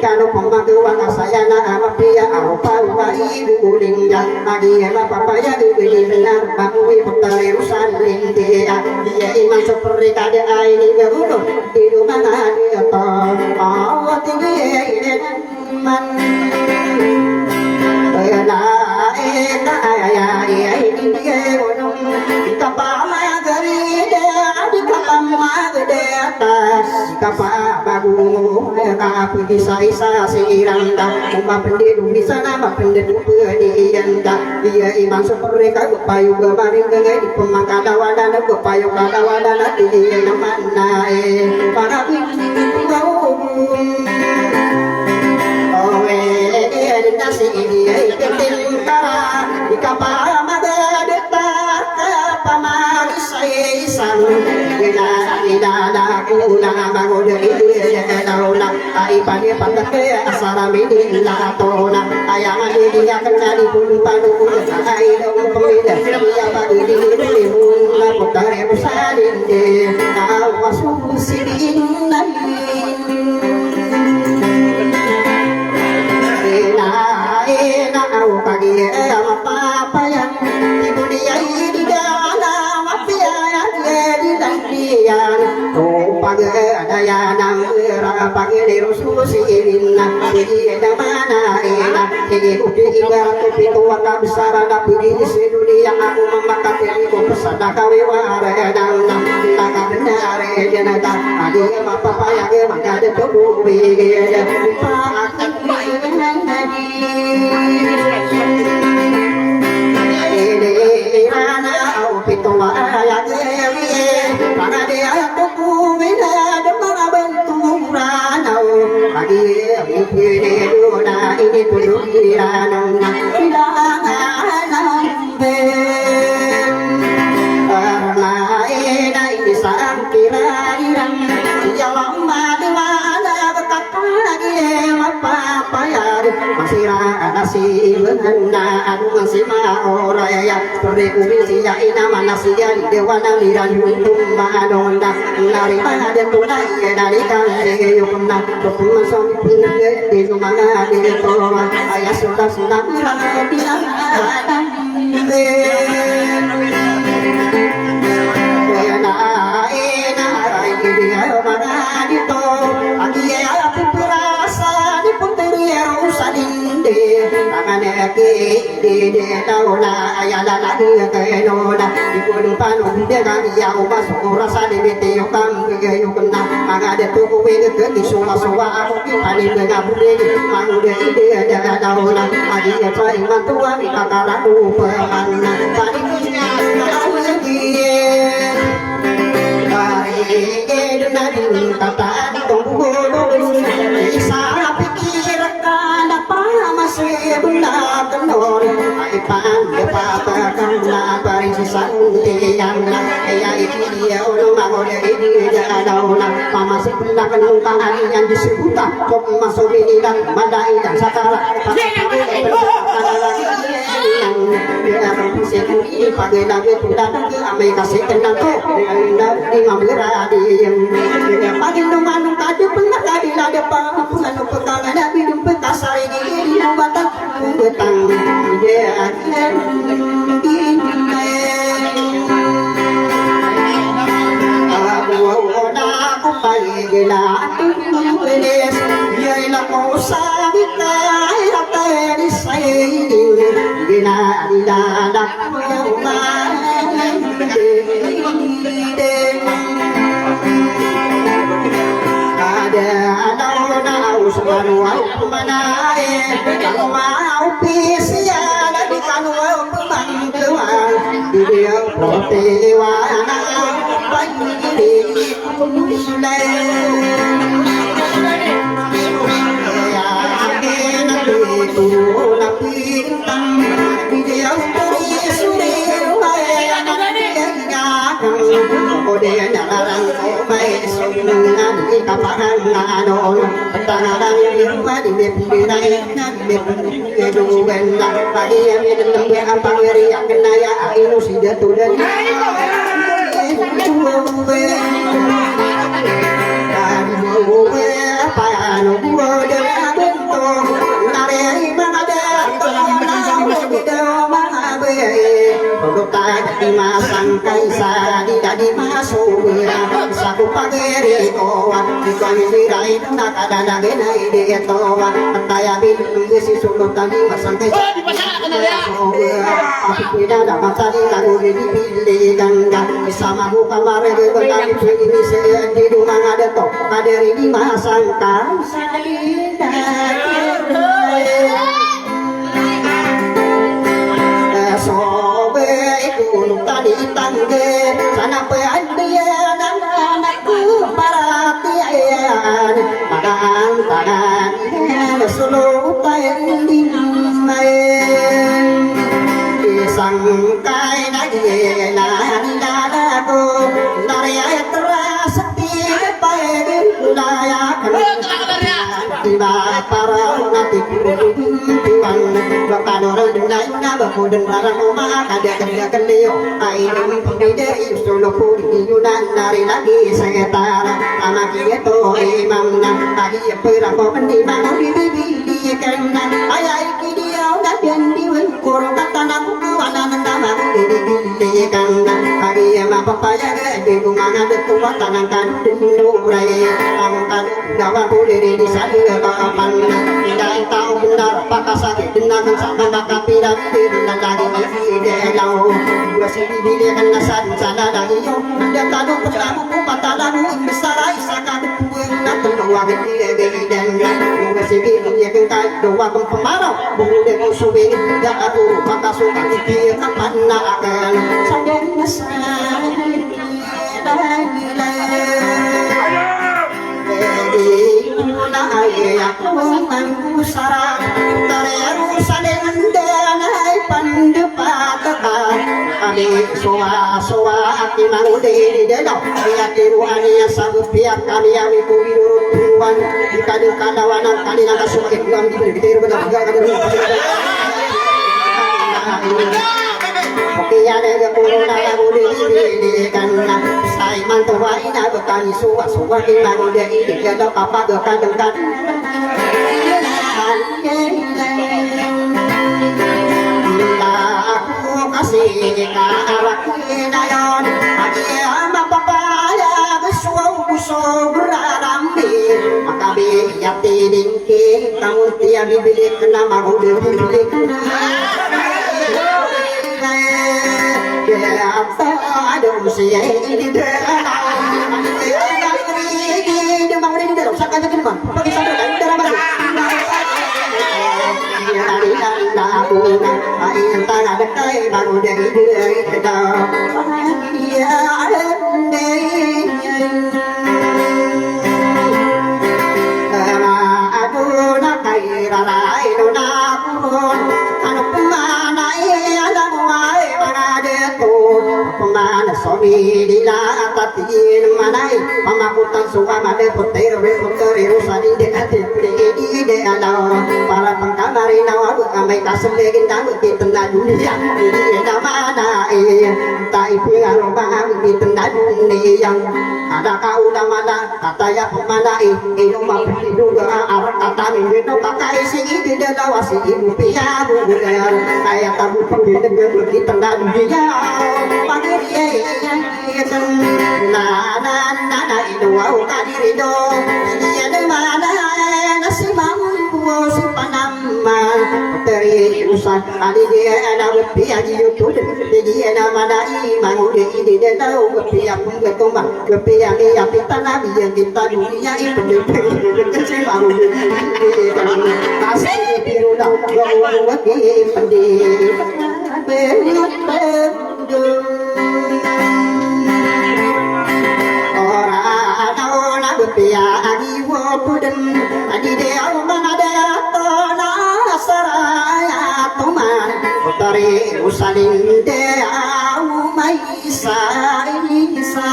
kalau pembantu saya na amapia arupa ibu lingga tadi apa papaya di benar bakui putari usan lindia dia iman seperti kade aini berudo di rumah dia to awat tinggi ini man kapa bagu kapu isa siranda umma pendidu di sana ma pendidu dianda dia iman seperti kau payu gabaring dengan di pemangkada wadana ke payu kada wadana di mana para kau owe nasi ini tingkara di kapal magadeta kapamar isang ina kuna bangun dari dauna ai pagi pandake asara mini latona ayang dia kena di bulu padu ai dong pemida dia pagi di bulu putare musalin de awasu sidin ina au pagi apa apa yang ibu dia di dalam mafia di dandian oh pagi ada yang nangera pagi rususi inna ini ada mana ini udah ibarat pintu wakab besar ada pergi di dunia aku memakai diriku pesada kawe waredang tak benar jenata adi apa payah maka ada tubuh bege pak ini rana au pintu ayah ini dulu iranang ilangan karena ini sampai irang ya lama di mana bekat lagi apa ya masih ada si benar masih mau raya seperti kumisi ya ina mana sih ya dewa naliran tumba donda lari pada tunda ya dari kali yukna tupun masuk di rumah di tolong ayah sudah bilang di dauna ayala lagi ke nona di gunung panung de kami ya masuk rasa di betio kang ke yukna agak tu ko we ke di suwa aku pani dengan bude manu de ide ada dauna adi ya sai mantua mi kakara ku pemanna pani kunya lagi dari edunadi kata tunggu isa pikir kan apa masih benar kenor aipan depa karena bari sisante yang ya itu dia ulung mau ini dia dauna mama sebelah kenung tangan yang disebut kok masuk ini dan madai dan sakara dia akan bisa ini pakai lagi sudah ke Amerika Serikat tuh di Mamira di yang pagi nunggu tadi pernah tadi ada pengapungan pegangan nabi dompet kasar ini batang betang dia aku pagi gila beres dia nak mau sabita apa di sini gina dadak ada usman wa manae kalau mau pisia di kalau pemangkuan dia protewana bagi mulai ya ada itu nabi dia kemudian jarang komai sungan di kaparan ngadon tangan di rumah di pinggirnya di keduen pagi yang di apa ngeri yang kena ya inu sudah tulen apa anu de bentuk nari mangada di masang kaisa di masuk saku pageri toa di kami rai na kada na gena ide toa taya bin si sulu tadi masang kaisa di pasang kana ya aku tidak dapat tadi lalu di pilih gangga sama bukan mare di tadi ini di rumah ada to kaderi di masang kaisa sobe itu tadi tangge sana peandian anakku perhatian tangan seluruh kain di main disangkai lagi nadaku dari ayat terasa tidak baik layak tiba para nanti tuan bakal orang denai na bakudeng barang rumah ada kerja kelio aidem pide solo puri yudan dari lagi sekitar anak itu imam na tadi perang kau pendi mana di karena ayah dia udah jadi ukur kata nak kuana nama di karena hari apa saya di rumah ada tua tanangkan durai angkat dawa boleh di sana kapan tidak tahu benar apakah sakit benar sama maka piram dan lagi di lau dua sini dia kan nasar sana lagi yo dia tahu pertama patah lalu besar isakan nak keluar di dan dua sini dia kan doa kemarau boleh musuh tidak aku maka suka dia kapan nak akan sampai nasar Kaya na puro na uli karena sai mantuwa ina betani suwa kinang dia ini kada apa kadang-kadang aku kasih karak nayon dia mapapaya besuau berarambi makabi yati dingki kamu tiap bibili kena mau bibili ada usia ini Sobi dila tatin manai pamakutan suka made putero rusani de ati de ala para pangkamari nawa amai kaslegin damu kitna dunia ini namana tai pingaro bang kitna dunia ada kau damana kata ya pemana ini mapi juga arah kata minggu pakai sini di dalam wasi ibu pia bukan kayak tabu pembeli kitna dunia pagi na ino au kadirido dia de mana nasi mampu si panama teri usan ali dia ada pia di YouTube dia nama dai mangu de de tau pia pun ke tombak pia ni api tanah dia kita dunia itu de si mangu de masih biru dah gua ke pendi benut Pia adi wapuden adi deo mangada tona saraya toman utari usalin deo maisa isa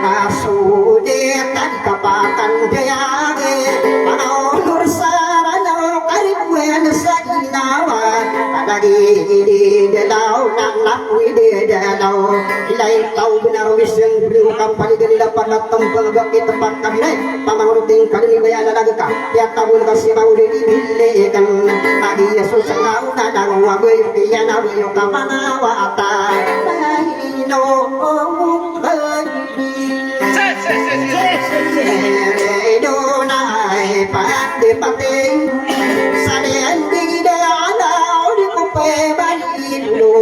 asude kan kapakan dea manau nur sarana karibuen sadinawa lagi di delau nang lakui di delau ilai tau benar wiseng beri kampani dari dapat datang ke tempat kami naik pamangruting kali bayana lagi kah tiap tahun kasih mau dibilikan adi Yesus ngau nadang wabai tiana bayo kamana wa ata ino do nai pati pati sadean di dana di kupe bani dulu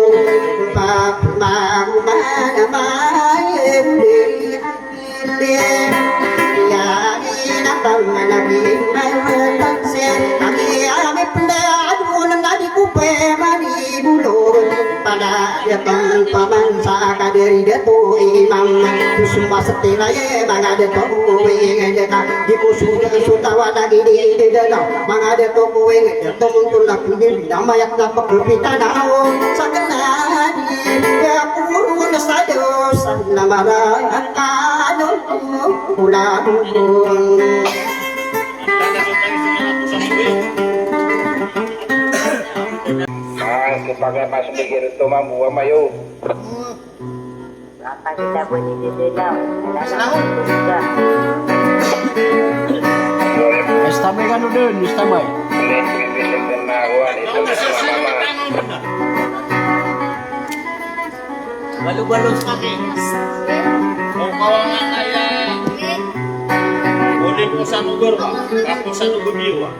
pap mang mana mai di ya ina mana di mai sen kami ame pendadun nadi kupe bani dulu pada dia paman saka dari dia tu imam semua setina ye mangade to kuwe ngedeka di kusuda sutawa lagi di dalam mangade to kuwe ngedeka to muncul lagi di damayak na pagpita dao sakana di ya purun sado sanamara akano pula dukun Sebagai pas pikir itu mampu mayo. Apa kita bunyi di dalam? Estamay kan udah, estamay. Balu-balu sekali. Mau kawangan ayah. Boleh ko sa lugar ba? Ako sa lugar biwa.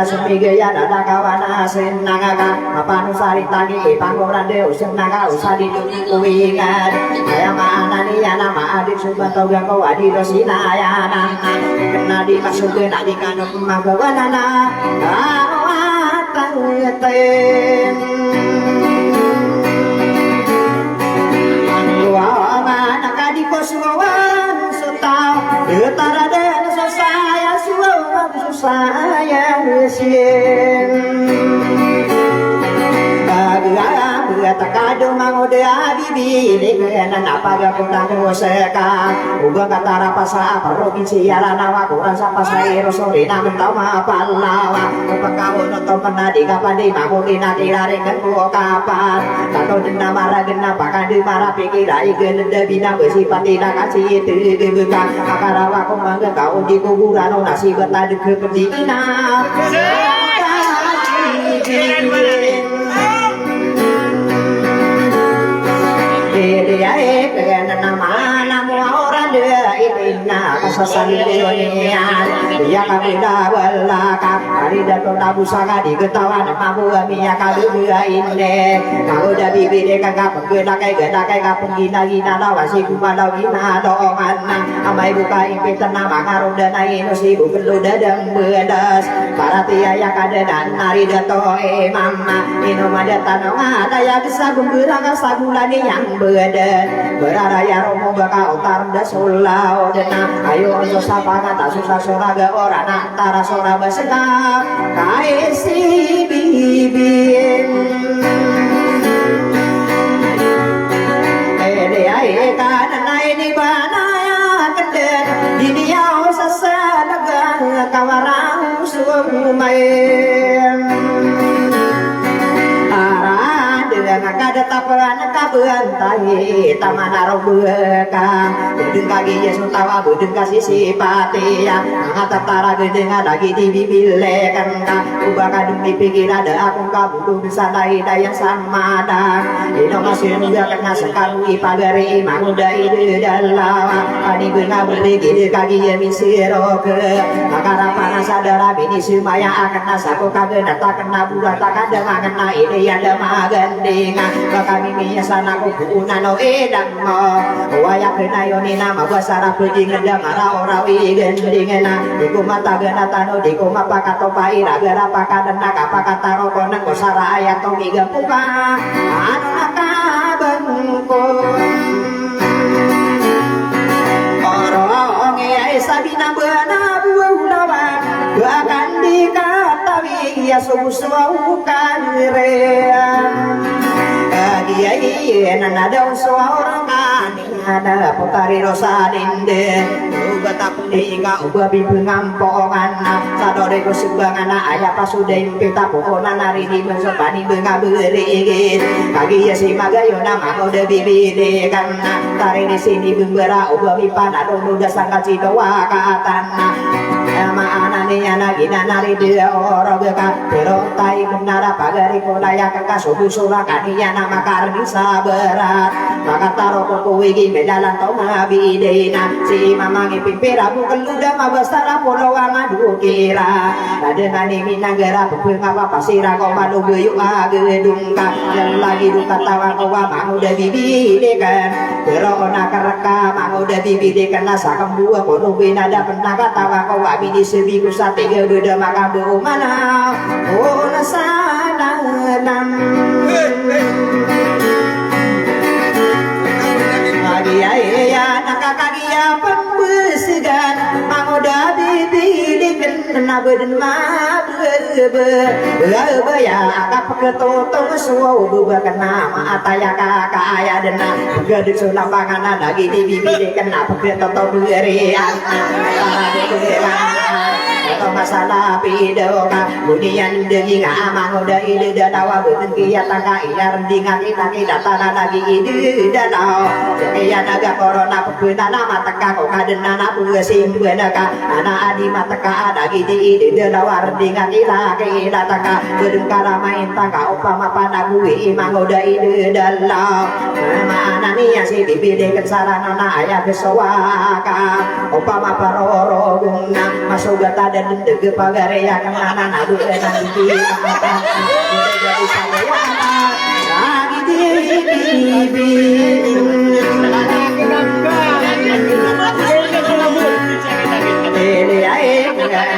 Sumigaya dada kawana senangaka apanu sari tangi pangoran deu senanga usadi duingan aya mana ni ana ma adik subanto gangko adi dosina ya nang kena dimasukeun adi kanu magawanana awatan ten wa mana kadi kosuwan sutau utara den sosaya saya mesin takado mangode abibi dengan apa gak kurang museka ubah kata rapasa provinsi yarana wakuran sapa saya rosolina mentama palawa kepakawo nonton pernah di kapan di mangudi nanti lari ke kapan tato denda marah gena pakai di marah pikir ai genda bina bersifat tidak kasih itu dibuka akarawa kau mangga kau di kuburan nasi bertaduk ke pendina dia nama orang dia inna kasasan dunia dia kami dah belakang hari dato tabu sanga di ketawa mabu kami ya kali dia ini kau dah bibi dia kagak pengguna kayak penggina gina lawasi kumala gina doongan amai buka impitan nama karung dan air si bukan lu dadang bedas para tiaya kada dan hari dato mama minum ada tanong ada ya kesagung berangkat sagulani yang beden beraraya romo baka utar dasulau dena ayo untuk sapa kata susah soraga orang antara sora baseka kaisi bibin ai kana ini bana ya keden dunia sesanaga kawarang sumai dengan kada taparan kabean tahi taman arobeka budeng kagi yesus tawa budeng kasih sipati ya ngata tara gedeng lagi di bibile kan ubah kadung dipikir ada aku kabutuh bisa daya sama dan ino masih juga kena sekarui pagari mamuda ide dalam ani guna beri gede kagi ya misiroke makara panas sadara bini sumaya akan nasaku kagak tak kena bulan tak ada kena ide ada magandinga bakami miya sana ko kunano edang mo waya kenayo ni nama basara pudi ngeda mara orawi gendingena diku mata gena tano diku mapakato paira gara pakadan nakapakata rokonan ko sara ayat to miga puka anu nakabengko orong ay sabina bana buulawa akan dikatawi ya subuh kalirean dia nada seorang ada putari rosa dinde ubah tapuni ka ubah bimbing ngampongan sadore ko sumbangan aya pasudai kita pohonan hari di mensopani benga beri kagi ya si magayo nama mode bibide kan tari di sini bembera ubah pipan ado muda sangka cidoa katan ama ananinya nagina nari dia oro beka berontai menara pagari kolaya kakak subuh sulakaniya nama karni saberat maka taro kukuwigi medalan tau mabidena si mamangi pimpira bukeluda mabastara polowa madu kira dengan ini nagara pengapa pasira kau malu beyu agedungka yang lagi duka tawa kau mau udah bibidekan berona kereka mau udah bibidekan nasa kembua kono binada penaka tawa kau abidi sebiku sate udah maka bau mana oh nasa nam ya nakakagia pembesegan mau udah bibidekan nabadan mabebe ya akap ketotong suau bubakan nama ataya kakak ayah dena gedek sulambangan lagi di bibir kena ketotong berian atau masalah pidoka bunyian denging amang udah ide danawa beten kia taka iar dingan kita tanah lagi ide danau sekian naga corona pepena nama teka kok kadena napu simbenaka anak adi mateka ada gidi ide danawar dingan kita taka bedengkara main taka upama panague imang udah ide dalau mana nih yang si bibide kesarana ayah kesowaka upama paroro guna masuk gata dan dege pagare ya kenana nadu nanti apa jadi saya lagi di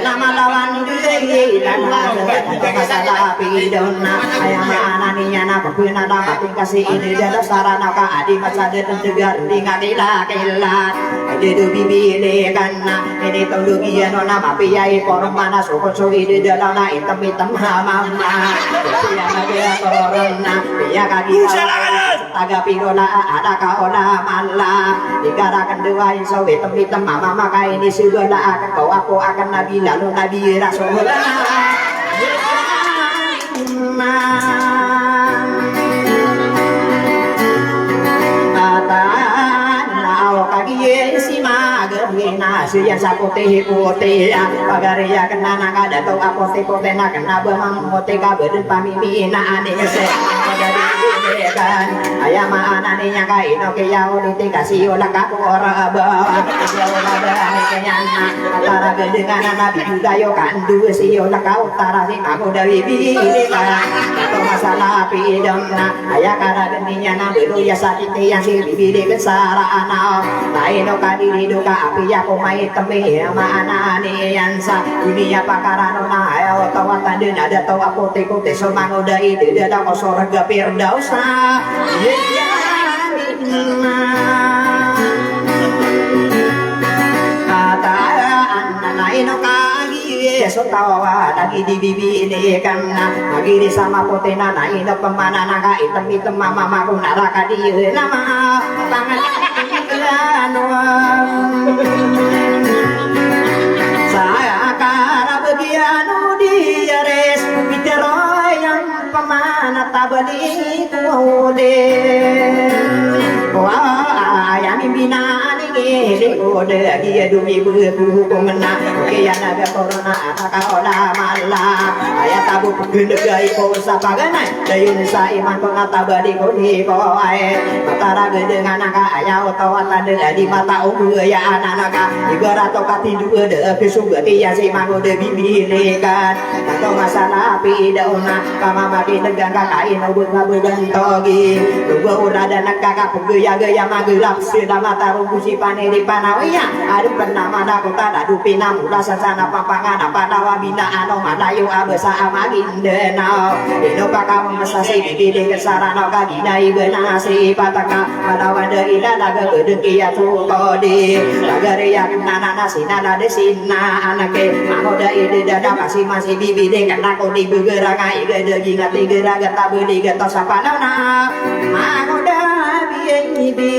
nama lawan diri masalah pidona ayam ananinya napa puna nama kasih ini dia sarana ka adi masa de tegar dengan ilakilat ade do bibi le kana ini tolu dia nona mapiai por mana soko ide dalana hitam mama ya dia corona ya kaki taga pidona ada ka ola mala digarakan dua iso hitam mama maka ini sudah akan kau aku akan nabi lalu nabi rasulullah yang sapote pote pagare ya kenana kada tau apote pote na kena bamang pote ka beden pamimi na ane se pagare kan ayam anane nya ka ino ke yao di kasih ola ka ora bawa ola bane kenyana antara dengan nabi budayo kandu si ola ka utara si aku dari bini kan atau masalah pidana aya kara geninya na belu ya sakit yang si bibide kesara ana laino kadiri duka api ya ko mai teme mana ane yansa dunia pakarano na ayo tawa tande ada tahu apote ko teso mangoda ide ada ko sorga pirdausa ya kata anak ino kagi so tawa lagi di bibi ini kan lagi di sama potena na ino pemana naga item mama maku naraka di nama tangan saya karena begianu dia res bitero yang pemana tabali kuode wah ayam bina ini ode dia dumi buku kumena kian ada corona akak ola mala ayat tabu pendegai posa pagana dayun sa iman kona tabali koni ko ae matara dengan naga ayah otawa tande di mata umur ya anak-anak ibarat tokat tindu de kesugati ya si mango de bibi lekan atau masalah pidauna kama mati tegang kain ubud ngabegan togi dua urada nak kakak pegaya magelap sudah mata rumpusi pane di panawaya ada pernah mana kota dadu pina mula sasana pampangan apa dawa bina ano madayu abesa amagin denau ino pakam mesasi bibi kesarana kagina ibena sri pataka madawa de ila daga gedeki ya tukodi agare ya nana sinana de sinna anake mahoda ide dada masih bibi de kana ko di begeranga ide de gingat digeraga tabeli gato sapanana mahoda bibi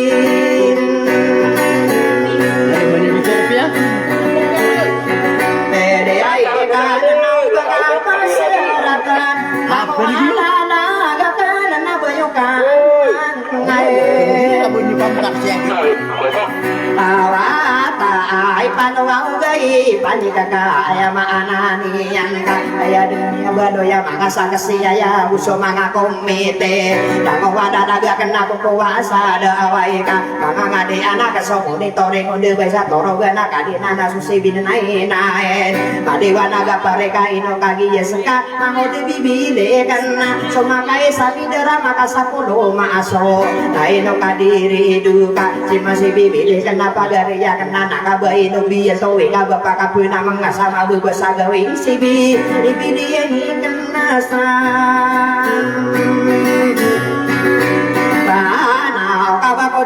panuang gai panikaka aya maanani yang aya dunia badoya mangasa kesiaya uso manga komite dango wadadaga kena kuasa dawai ka ngade anak kesomuni toreng onde baisa torogana kadina nasusi binai naen madewa naga pareka ino kagi yeseka mangode bibile kana somakai sabidera maka sapulo maaso naino kadiri duka si masih bibile kana pagariya kana nakabai no biyeso ika bapa kapuna mangasama bebasa gawe sibi ibidi ni kana sa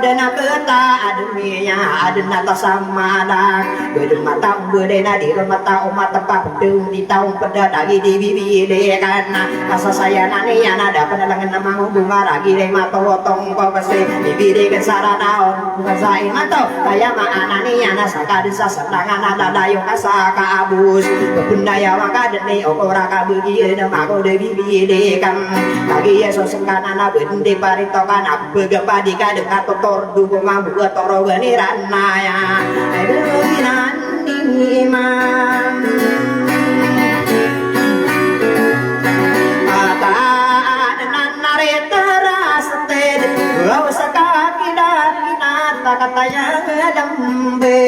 dana keta ademnya adena tasamana gedung mata bedena di mata umat tempat gedung di tahun pada lagi di bibi karena asa saya nani yang ada penelangan nama bunga lagi de mata otong pasti di bibi kan sarana bunga saya mata kaya mana nih yang saka desa serangan ada dayung asa ka abus benda ya maka deni okora ka begi nama ko de bibi kan lagi ya sosengkana na bende parito kana begapa di kadeng tor dugo mambu toro gani ranaya edoinan iman ata anan nareta rasted gua sakaki dakina takataya dambe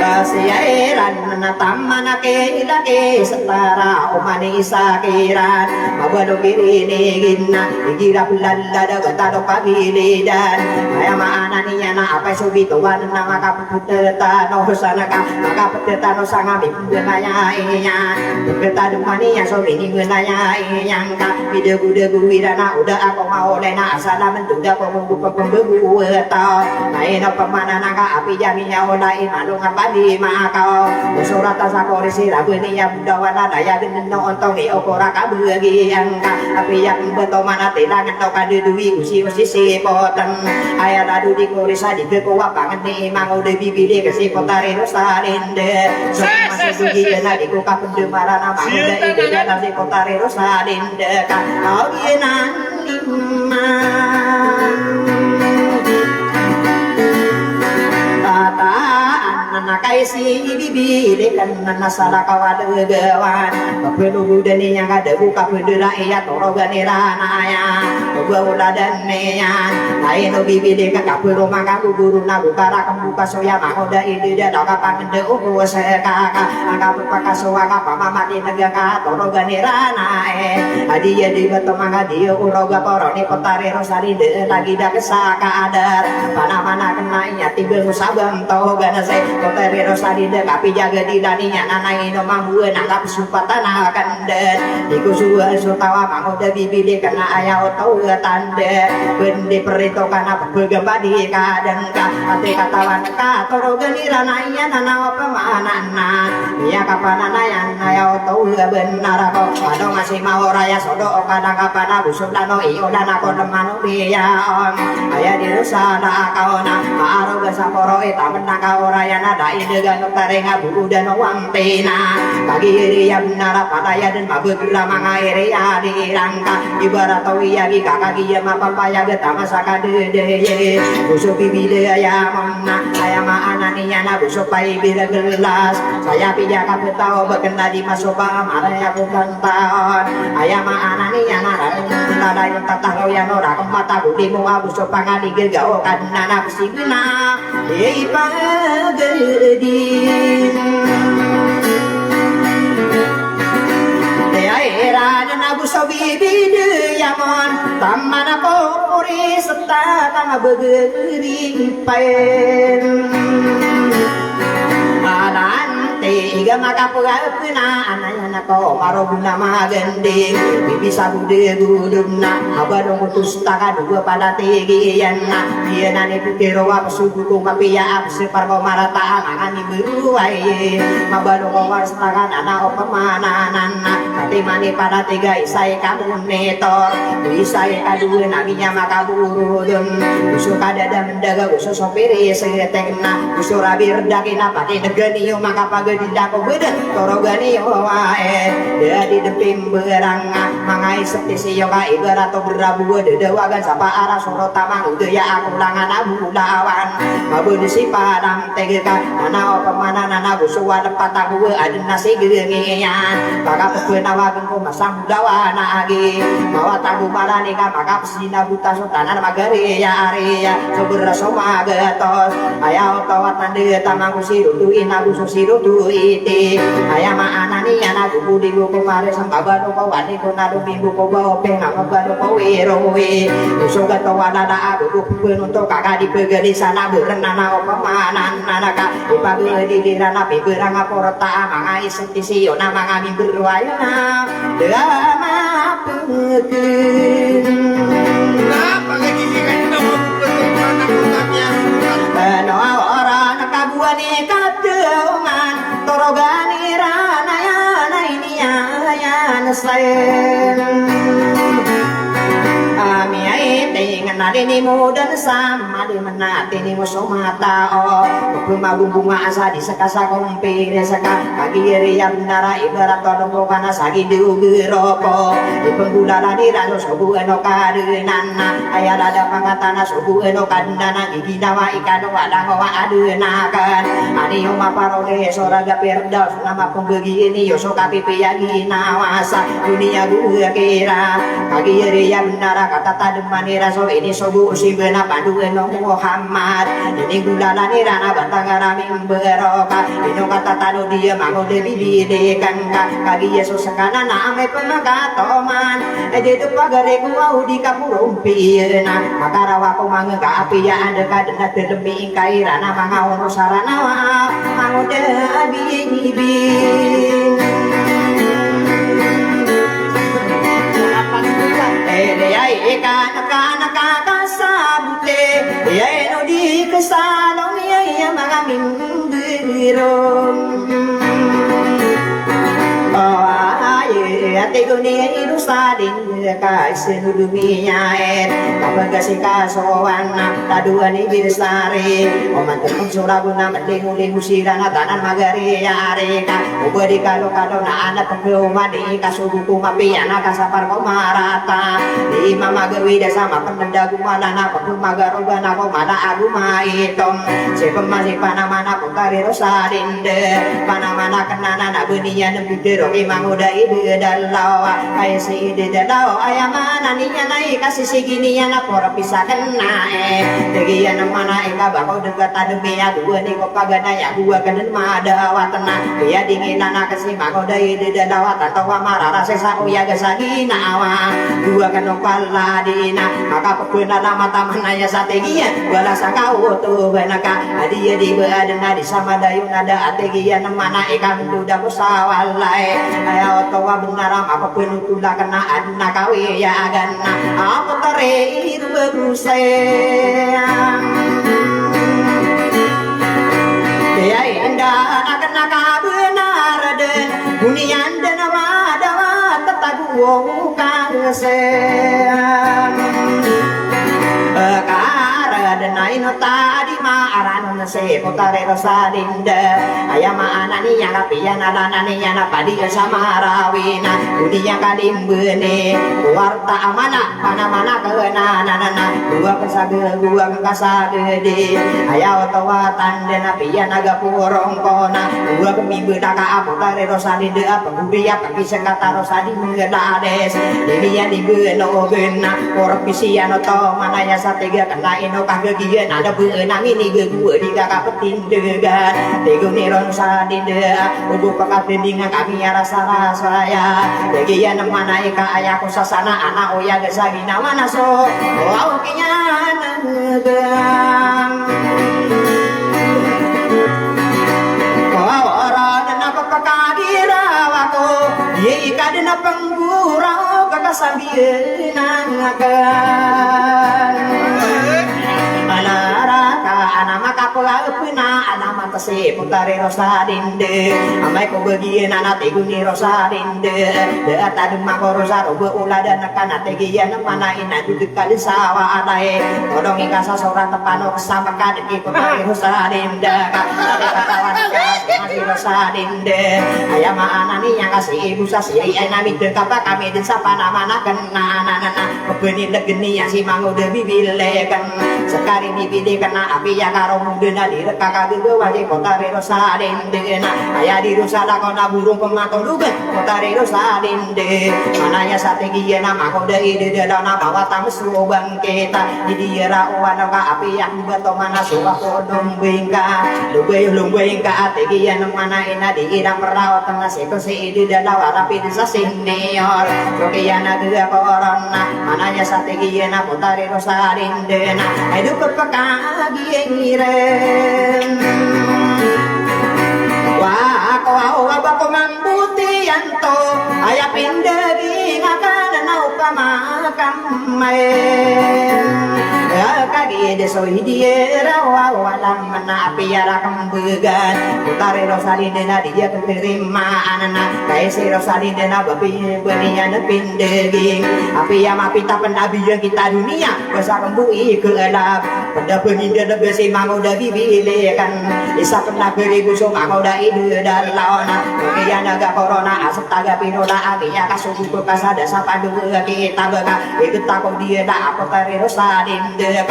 kasieran natamana ke ilake setara umani sakiran mabado kirini ginna igira pelanda da betado pagili dan aya maana niya na apa subituan na makaputeta no sanaka makaputeta no sanga bimbenaya inya betado mania so bini benaya inyang ka bidegu-degu wirana udah aku mau lena asala menduga pembuku eta naina pemana naka api jaminya olai manung apadi makau surat tasakori sirabeni ya budawana daya genno ontongi okora kabegi angka api yang beto mana tilangan no kadudui usi sipotan aya ladu di korisa di kekowa pangan ni mang udah bibili kesi potari rosalinde masih sugi na di kuka pendemaran nama udah ide na si potari rosalinde kan auginan nakai si bibi dekan nasala kawade gawan penugu deni yang ada buka pedera iya toro ganira naya bawa dan neyan lain bibi dekan kapuro maka guru nagu para kemuka soya makoda ide dia doka pangende uku sekaka angka pepaka soa kapa mama di negaka toro ganira nae adia di beto manga dia uroga poroni potari rosalinde lagi dah kesaka adar mana-mana kena iya tiba musabang tau gana se potari rosalinde kapi jaga di daninya nanai no mambu nangkap supatan akan den iku suwa sutawa mangoda bibili kena ayah tau tande bende perito kana begembadi kadang ka ate katawan ka toro ganira naya nana apa manana ya kapanana yang ayah tau benar kok ado masih mau raya sodo kadang kapana busuk dano iyo dana kodemano dia on ayah di rusana kaona aro gasaporo eta menaka orayana dai dengan tarenga buru dan wang tena kagiri yang nara padaya dan mabegula mangaire ya di rangka ibarat tawiya gi kakagi ya mapapaya getama sakade ye busuk bibile ya monna saya maanani na busuk pai bila gelas saya pija kapetao bekenda di masoba maraya kukantaon aya maanani na nada yang tatah yang ora kemata budimu abusuk pangani gegao kanana pisiguna ei pagedi era dan abu sabibi yamon tamana pori seta tanga begeri paen tiga maka pegapuna anaknya ko marobuna maganding bisa bude gudumna abadong utus taka dua pada tigian dia nani pikiro apa suku kapia apa separko marata angani beruai mabadong waras taka anak opemana nana tapi mani pada tiga isai kamu netor isai kadua nabinya maka burudun usul kada dan mendaga usul sopiri setekna usul rabir dakina pakai negeni maka pagi dinda ko bedet torogani wae dia di depim berang mangai septi siyo ka ibarat berabu dewagan sapa arah soro tamang ya aku langan abu lawan mabeun si padang tegeka ana opamana nana busuwa depat aku ada nasi geungian baga pepeun awageun ko masang budawana agi mawa tagu balani ka maka sina buta sotanan magari ya ari ya sobera somagetos aya otowatan de tamang kusiru tuin aku susiru tuiti aya ma anani ana budi ko mare sambaba ko wani ko nadu minggu ko bawa penga ko ko wirowi usuga to wala da aku pepeun untuk kakak dipegeli sana berenana opamanan nanaka ipageli dirana piberang aporta mangai senti sio nama ngami berwayana dama pekeun Kenapa lagi kan kamu betul mana putarnya? no orang kabuani kadeungan torogani rana ya ini ya neslain ami ai dengan nade ni mudan sama di menati ni musomata oh bunga asa di sekasa kompi seka kaki ria bendara ibarat todong kana sagi diugeropo di penggulala di rano sobu eno kadeunana aya rada pangatana sobu eno kandana gigi nawa ikan wadang wa adenakan ani oma paroge soraga perdas nama pembegi ini yoso kapipi yagi nawasa dunia gue kira kaki ria bendara kata tademani raso ini sobu usibena pandu eno Muhammad ini gulala ni rana batangara mimberoka ini kata tanu dia mango debi didekan kagi Yesus sekana name pemagatoman di pagare gua di kapurumpi na makarawa ko mangga api ya ada kadena terlebih ingkai rana manga ono sarana mango debi nibin kana sabute ya eno di kesalong ya mga mimbirom ate ko ni irusadin ka sinudumiya kapag kasikasoan taduan ni birsari o mantul surago na madlinguling usira na tanan magari yari ka ubadi kalo-kalo na anak pagluman di kasugo kumapiya na kasapar ko marata di mamagawida sama penenda gumana na pagmagarugan ako mana aguma itong si pemasipan naman ako karirosadin panamana kanana na buniya ng bidero imanguda idedalaw ay si idedalaw ay amana niya na kasi sige niya na pora pisakan na tegiyan ng mana ikabako degata dumiya dua ni ko paganaya dua kanan madawatan na iya dingin na kasi magoda idedalaw tatawa marara sa uya gasagina awa dua kanong paladina makapagpuna na matamanaya sa tegiyan wala sa kauto banaka adiya di baada na di sama dayon ada ategiyan ng mana ikam duda mo sa walay ayaw tawa benaram apa penutula kena adna kawi ya agana apa tare itu berusayang ya indah akan nakabenar den hunian dan madawa tatagu kangseang denai no tadi maaran na se potare rosadinda ayama anani yang kapian alanani yang padi sama rawina udiya kalimbene warta amana mana keuna nana dua kesage dua kasage de ayaw tawatan den apian aga purong kona dua kemimbe daka potare rosadinda pengudiya kami sekata rosadinda ades dia dibeno gena korpisiano to manaya satega kena ino kagian ada beunang ini gua di kakapetin degan tego niron sadinda ubu pakatendingan kami rasa ya bagian mana ika ayaku sasana anak oya gesagina mana so wow kinyan negang wow orang apa pakagirawaku ye ika dina penggurau kakasambieu nangakan anaraka anamaka ako puna alamat si putari Rosalinde amay ko bagian anak teguni Rosalinde de atadum mako Rosaro beula dan kana tegian mana ina duduk kali sawa adae todong ikasa seorang tepano sama kadeki putari Rosalinde katawan masih Rosalinde ayam anani yang kasih ibu sasiri nami dekapa kami den sapa nama kena nana benih legeni yang si mangu de bibilekan sekali bibide kena api ya karo mudena direkaka de wajib putari Rosalinde ayah di Rosada kona burung pematong duga putari Rosalinde mananya strategi nama kau de ide dalam bawa tamusu bangkita di dia wana ka api yang beto mana suka kodong bingka lubeng-lubeng tegian mana ina di irang merawat tengah situ si ide dalam warapi desa senior rokiana dua corona mananya strategi na putari Rosalinde hidup berpekagi ngiren wah kau abako mambuti yanto ayah pindari ngakan nau pamakam main kagi deso hidiera wawalam mana piara kembegan putari Rosalinde na dia keterima anak kaya si Rosalinde na babi benian pindeging api yang apita penabi yang kita dunia besar kembui kelap pada pengindah besi mangu dah bibilekan isa pernah beribu so mangu dah ide dan lawana kemudian agak corona asap taga pinola abi ya kasuku kekasada sapa dua kita beka ikut takut dia dah putari Rosalinde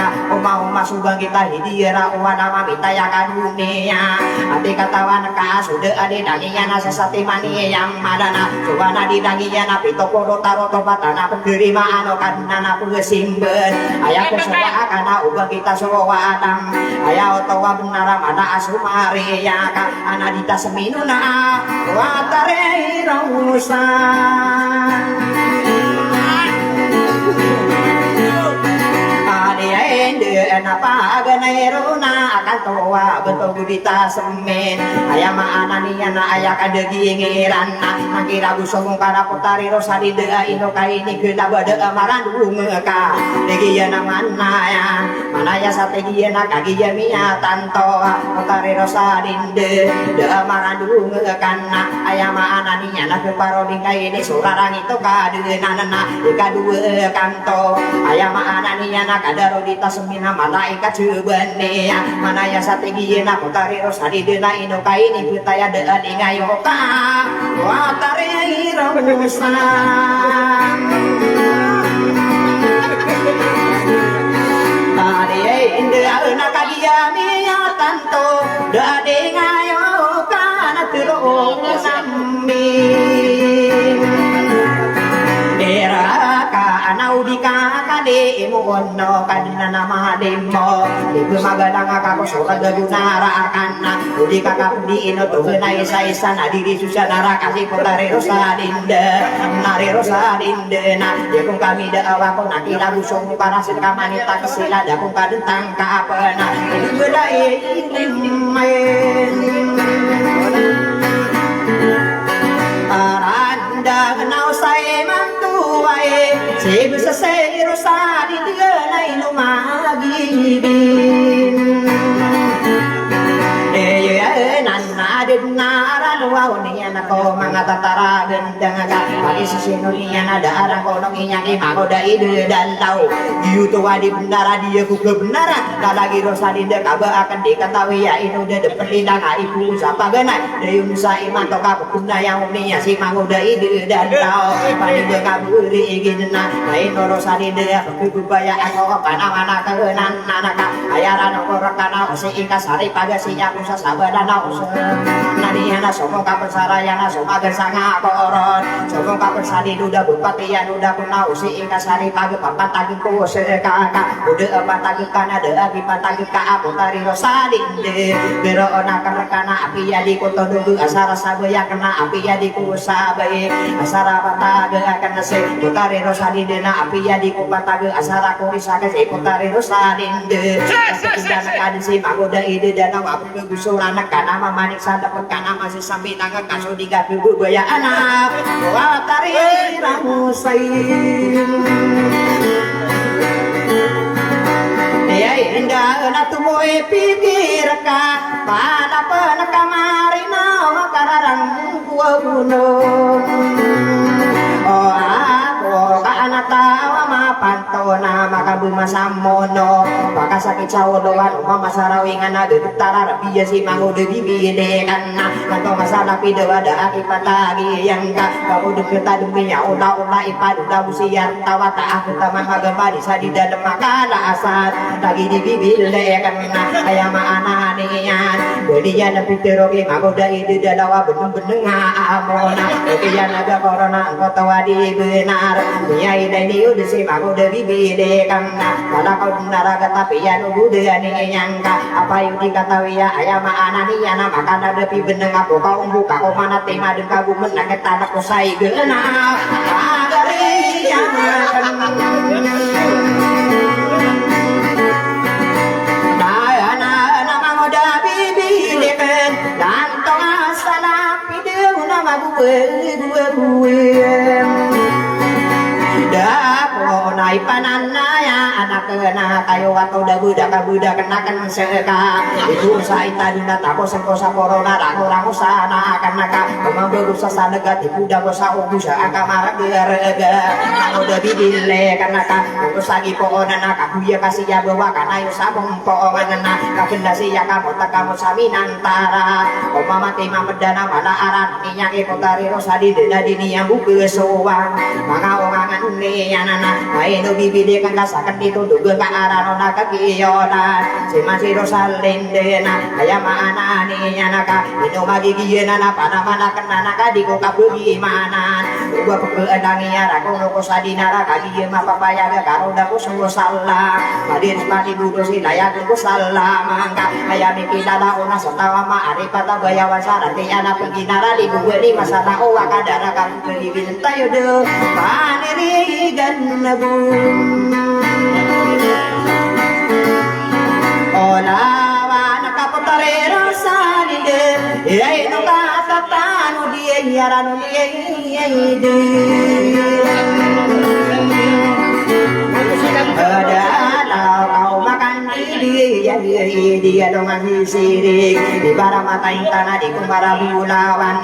Uma subang kita hidira uwana mamita ya kadunia ati katawan ka sudah ade dagian sesati mani yang madana suwana di dagian api toko rota patana penerimaan kanana pesimben ayah kesowa kana ubah kita sowadang ayah otowa benar mana asumari ya ka anadita seminuna watare rausan apa ganai rona akan toa betul gudita semen ayam ananian ayah kadegi ngiran makira busong para putari Rosalinde ino kaini kena bade amaran meka degian mana ya mana ya sategian kagian mia tanto putari Rosalinde de amaran kana ayam ananian ke parodi kaini surarang itu kadenana kadue kanto ayam ananian kadarodita semina malaikat cubane mana ya strategi na putari Rosalinde na ino kaini putaya de ngayoka watare rosan ade inde ana kagia miya tanto de ngayoka na terosan mi anaudika kade imuono kadina nama demo ibu magalang ako surat gunara akana udika kapdi ino tuhna isa na diri susanara kasih putari Rosalinde nari Rosalinde na ya kung kami daawa ko nakila busong para sa kamanita kasila da kung kadentang kaapana ibu bedai main aranda nau say mantuai sebu sesei Rosalinde na ilumagibin naran wow niyan ako mga tatara gandang aga pagi sisino niyan ada arang kolong inyaki magoda ide dalaw diuto wadi bendara dia ku kebenaran kalagi Rosalinde kaba akan diketahui ya ino de pelindang ibu sapa ganai deyun sa iman to ka puna yang niya si magoda ide dalaw pani de kaburi igina lain Rosalinde kebaya ako panamana kenan nanaka ayaran ko rakana si ikasari pagasiya ku sa sabadana nadiana somong kapersarayana somagan sanga koron somong kapersari duda bupati ya duda kuna usi ikasari pagi papat tagi ku sekaka udah patagi kana de agi patagi ka putari Rosalinde bero onakan rekana api ya di koto dudu asara sabaya kena api ya di ku sabai asara patagi akan se putari Rosalinde na api ya di ku patagi asara ku risake se putari Rosalinde kemudian kadin si magoda ide dana wapu kegusuran kana mamanik sada pekana masih sampai tangga kaso digapi budaya anak watari ramusain ya indah na tumoy pikir ka pada penkamari na makararang gunung oh ako kaanatawa mapanto na makabumasamono pakasakit sa uluan umamasarawingan na dutara rabiya si mangudo bibilikan na nato masalapi dawada akipatagi yang ka kauduk kita duminya ula-ula ipaduda busiyar tawa ta aku tamang magabadi sa di dalam makala asat lagi dibibilikan na kaya maana niyan belian na pitirogi magoda ide dalawa benung-benung amona kaya naga corona ang tawa di benar niya ide niyo desi magoda bibilikan na kala kau naraga tapi yan ugude niyan ka apa yung dikatawi ya aya maana niya na makana depi beneng ako kaumbuka ko mana tema den kagu menang tanak ko sai geuna agari yang dan tengah salah video nama gue dako naik panana ya anak kena kayu atau budak kenakan seka itu saya tadi nata ko sengkosa corona rangu sana karena kemang berusaha sana gati budak bosa ubusa akamara gerega udah bibile karena terus lagi pohon anak aku ya kasih ya bawa karena yo sabung pohon anak kabendasi ya kamu tak kamu saminantara mama tema medana mana aran minyak ekotari rosadi dini yang buku soang maka orangan ni anana maino bibili kan kasakan itu duga ka arano nakagiyonan si masih rosalin dena aya maana ni anaka ino magigiyeuna na panamana kenana kadi ko kabeuli manan gua pekeundangi ara ko no sadinara kadi mah papaya ga karoda ko sungguh salah hadir mati budo si daya ko salah mangka aya mikidala ona satawa ma ari pata bayawan sarati ana penginara di bueni masana o wakadara kan bibili tayo de paniri ganabun olawa nakapotarero salide ay no katatano di yarano di kau makan dia dongan sirik di bara mata intana di kumara bulawan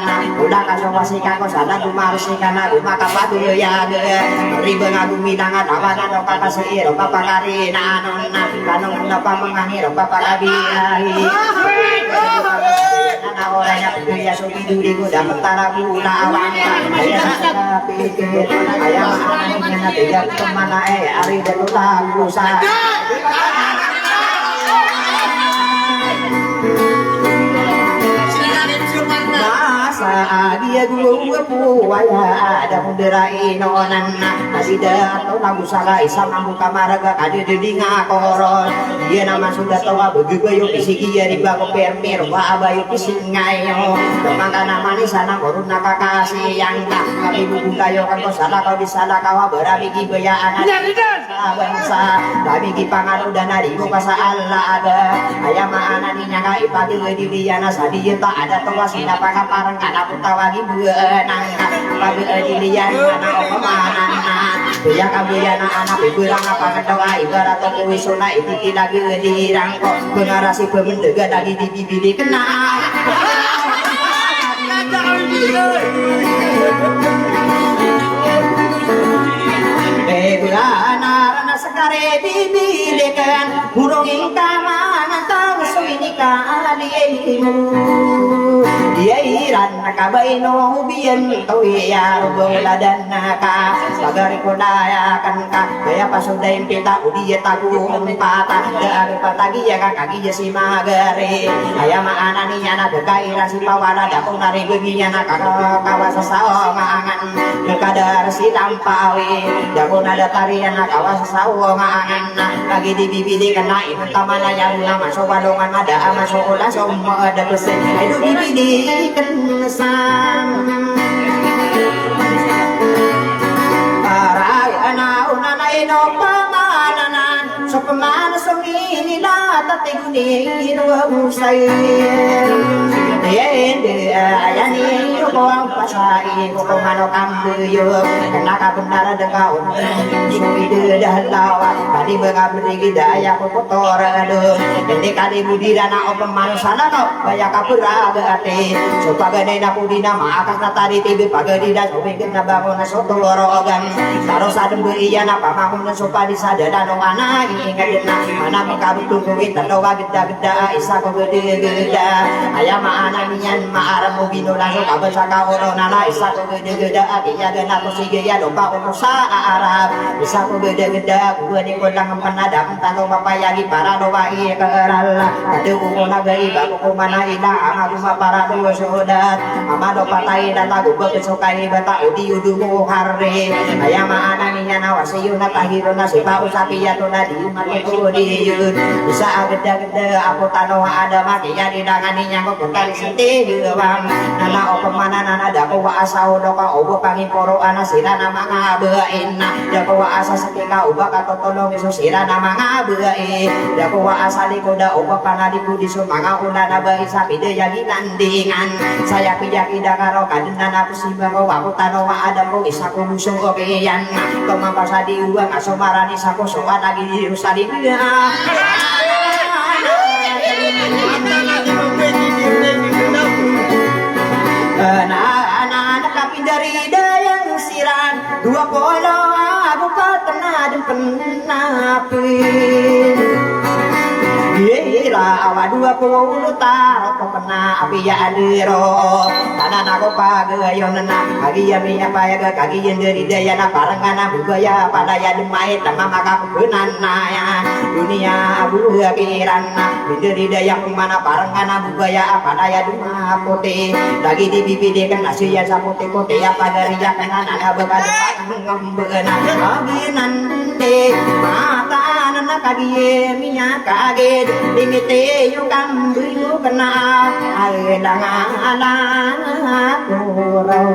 udah kasih kau sadar kumarsikan aku maka batu ya ribe ngaku midangan awanan opa kasih opa pakari nanon kanong opa mengahir opa pakabiahi na orangnya kaya sugi duri ko dapat tara bulawan kaya sa pikir kaya maananya na tiyak kemana ari dito lagu sa dia gua puaya ada mundera inonan masih datang lagu salah isam namu kamaraga kade dedi ngakoron dia nama sudah tawa bagi bayu pisiki ya di bako permir wa bayu pisingayo mangkana manis sana koruna kakasih yang tak kami buku kayo kan ko salah kau disalah kawa berami gibayaan bangsa kami gipangaru dan ari ko pasa Allah ada ayam ana ni nyaka ipati di diana sadieu tak ada tawa sinapa kaparang kana putawagi beunang pagi dilian anak pemanan ya kabuyan anak iburang apa kedoa ibarat toko wisuna itiki lagi dirang kok bengarasi pemendega lagi di bibili kenal berana sekare bibilikan burung ingkaman tang suini kali dia iran nakabaino hubian ya bola dan naka sagari kodaya kan ka kaya pasudain pita udia tagu empata dari patagi ya kaki si magare aya maana ni ana dekai rasi pawala dapung nari beginya naka kawasa sawangan dekadar si lampawi dapung ada tarian kawasa sawangan lagi di bibili kena itu tamana yang lama sobalongan ada masuk ulah semua ada besen itu bibili kensan para anak unana ino pamananan so pemana so minila tatiguni dua musay Dende ayani ko pasai ko mano kambuyo naka benar dekau ide dalawa kali bengabri gidaya ko kotor ado dende kali budidana open manusana no baya kapura gate so pagane na pudina maakas na tari tibi pagadida so bikin na bangon na soto rogan taro sadem beriya na pamahon na sopa di sadada no ana ingat na mana makabutung ko kita doa geda-geda isa ko gede-geda ayam ana niyan maaram mo binulang kabel sa kaoro na isa ko gede-geda akiya gana ko sige ya lupa ko sa arab isa ko gede-geda gua ko lang panadam tano mapayagi para doa iya kerala ade ko na gai ba ko mana ila ang aguma para do sodat amado patay na tago ba kesukai bata udi udu ko harre ayam ana niyan awasiyo na tahiro na sipa usapi ya to na di ko di yun bisa gede-gede aku tano ada mati ya di danganinya ko kali sente gewang nana o pemana nana da ko asa udo ka obo pangin poro ana sira na mga bain na da ko asa setika uba ka totolo miso sira na mga bain da ko asa di ko da obo kana di budi so mga una na bain sa pide ya ginandingan saya piyaki da karo kadina na pusiba ko aku tano ada ko isa ko musuh ko yan pemapasa di uang aso marani sa ko soan lagi di usali dia anak-anak tapi dari dayang siran dua polo abu patena dan penapi Ira awa dua puluh taro ko kena api ya adiro tanah nako pagayon na kagi ya mi apa ya kagi yang dari daya na parangana bugaya pada ya demai tama maka kebenan na ya dunia abu pikiran na dari daya kumana parangana bugaya pada ya duma pote lagi di bibi de kan nasi ya sapote pote apa dari ya kana na bagad ngambena abinan de mata na kagi minya kage limite yung kambuyo kana ay langalan ko raw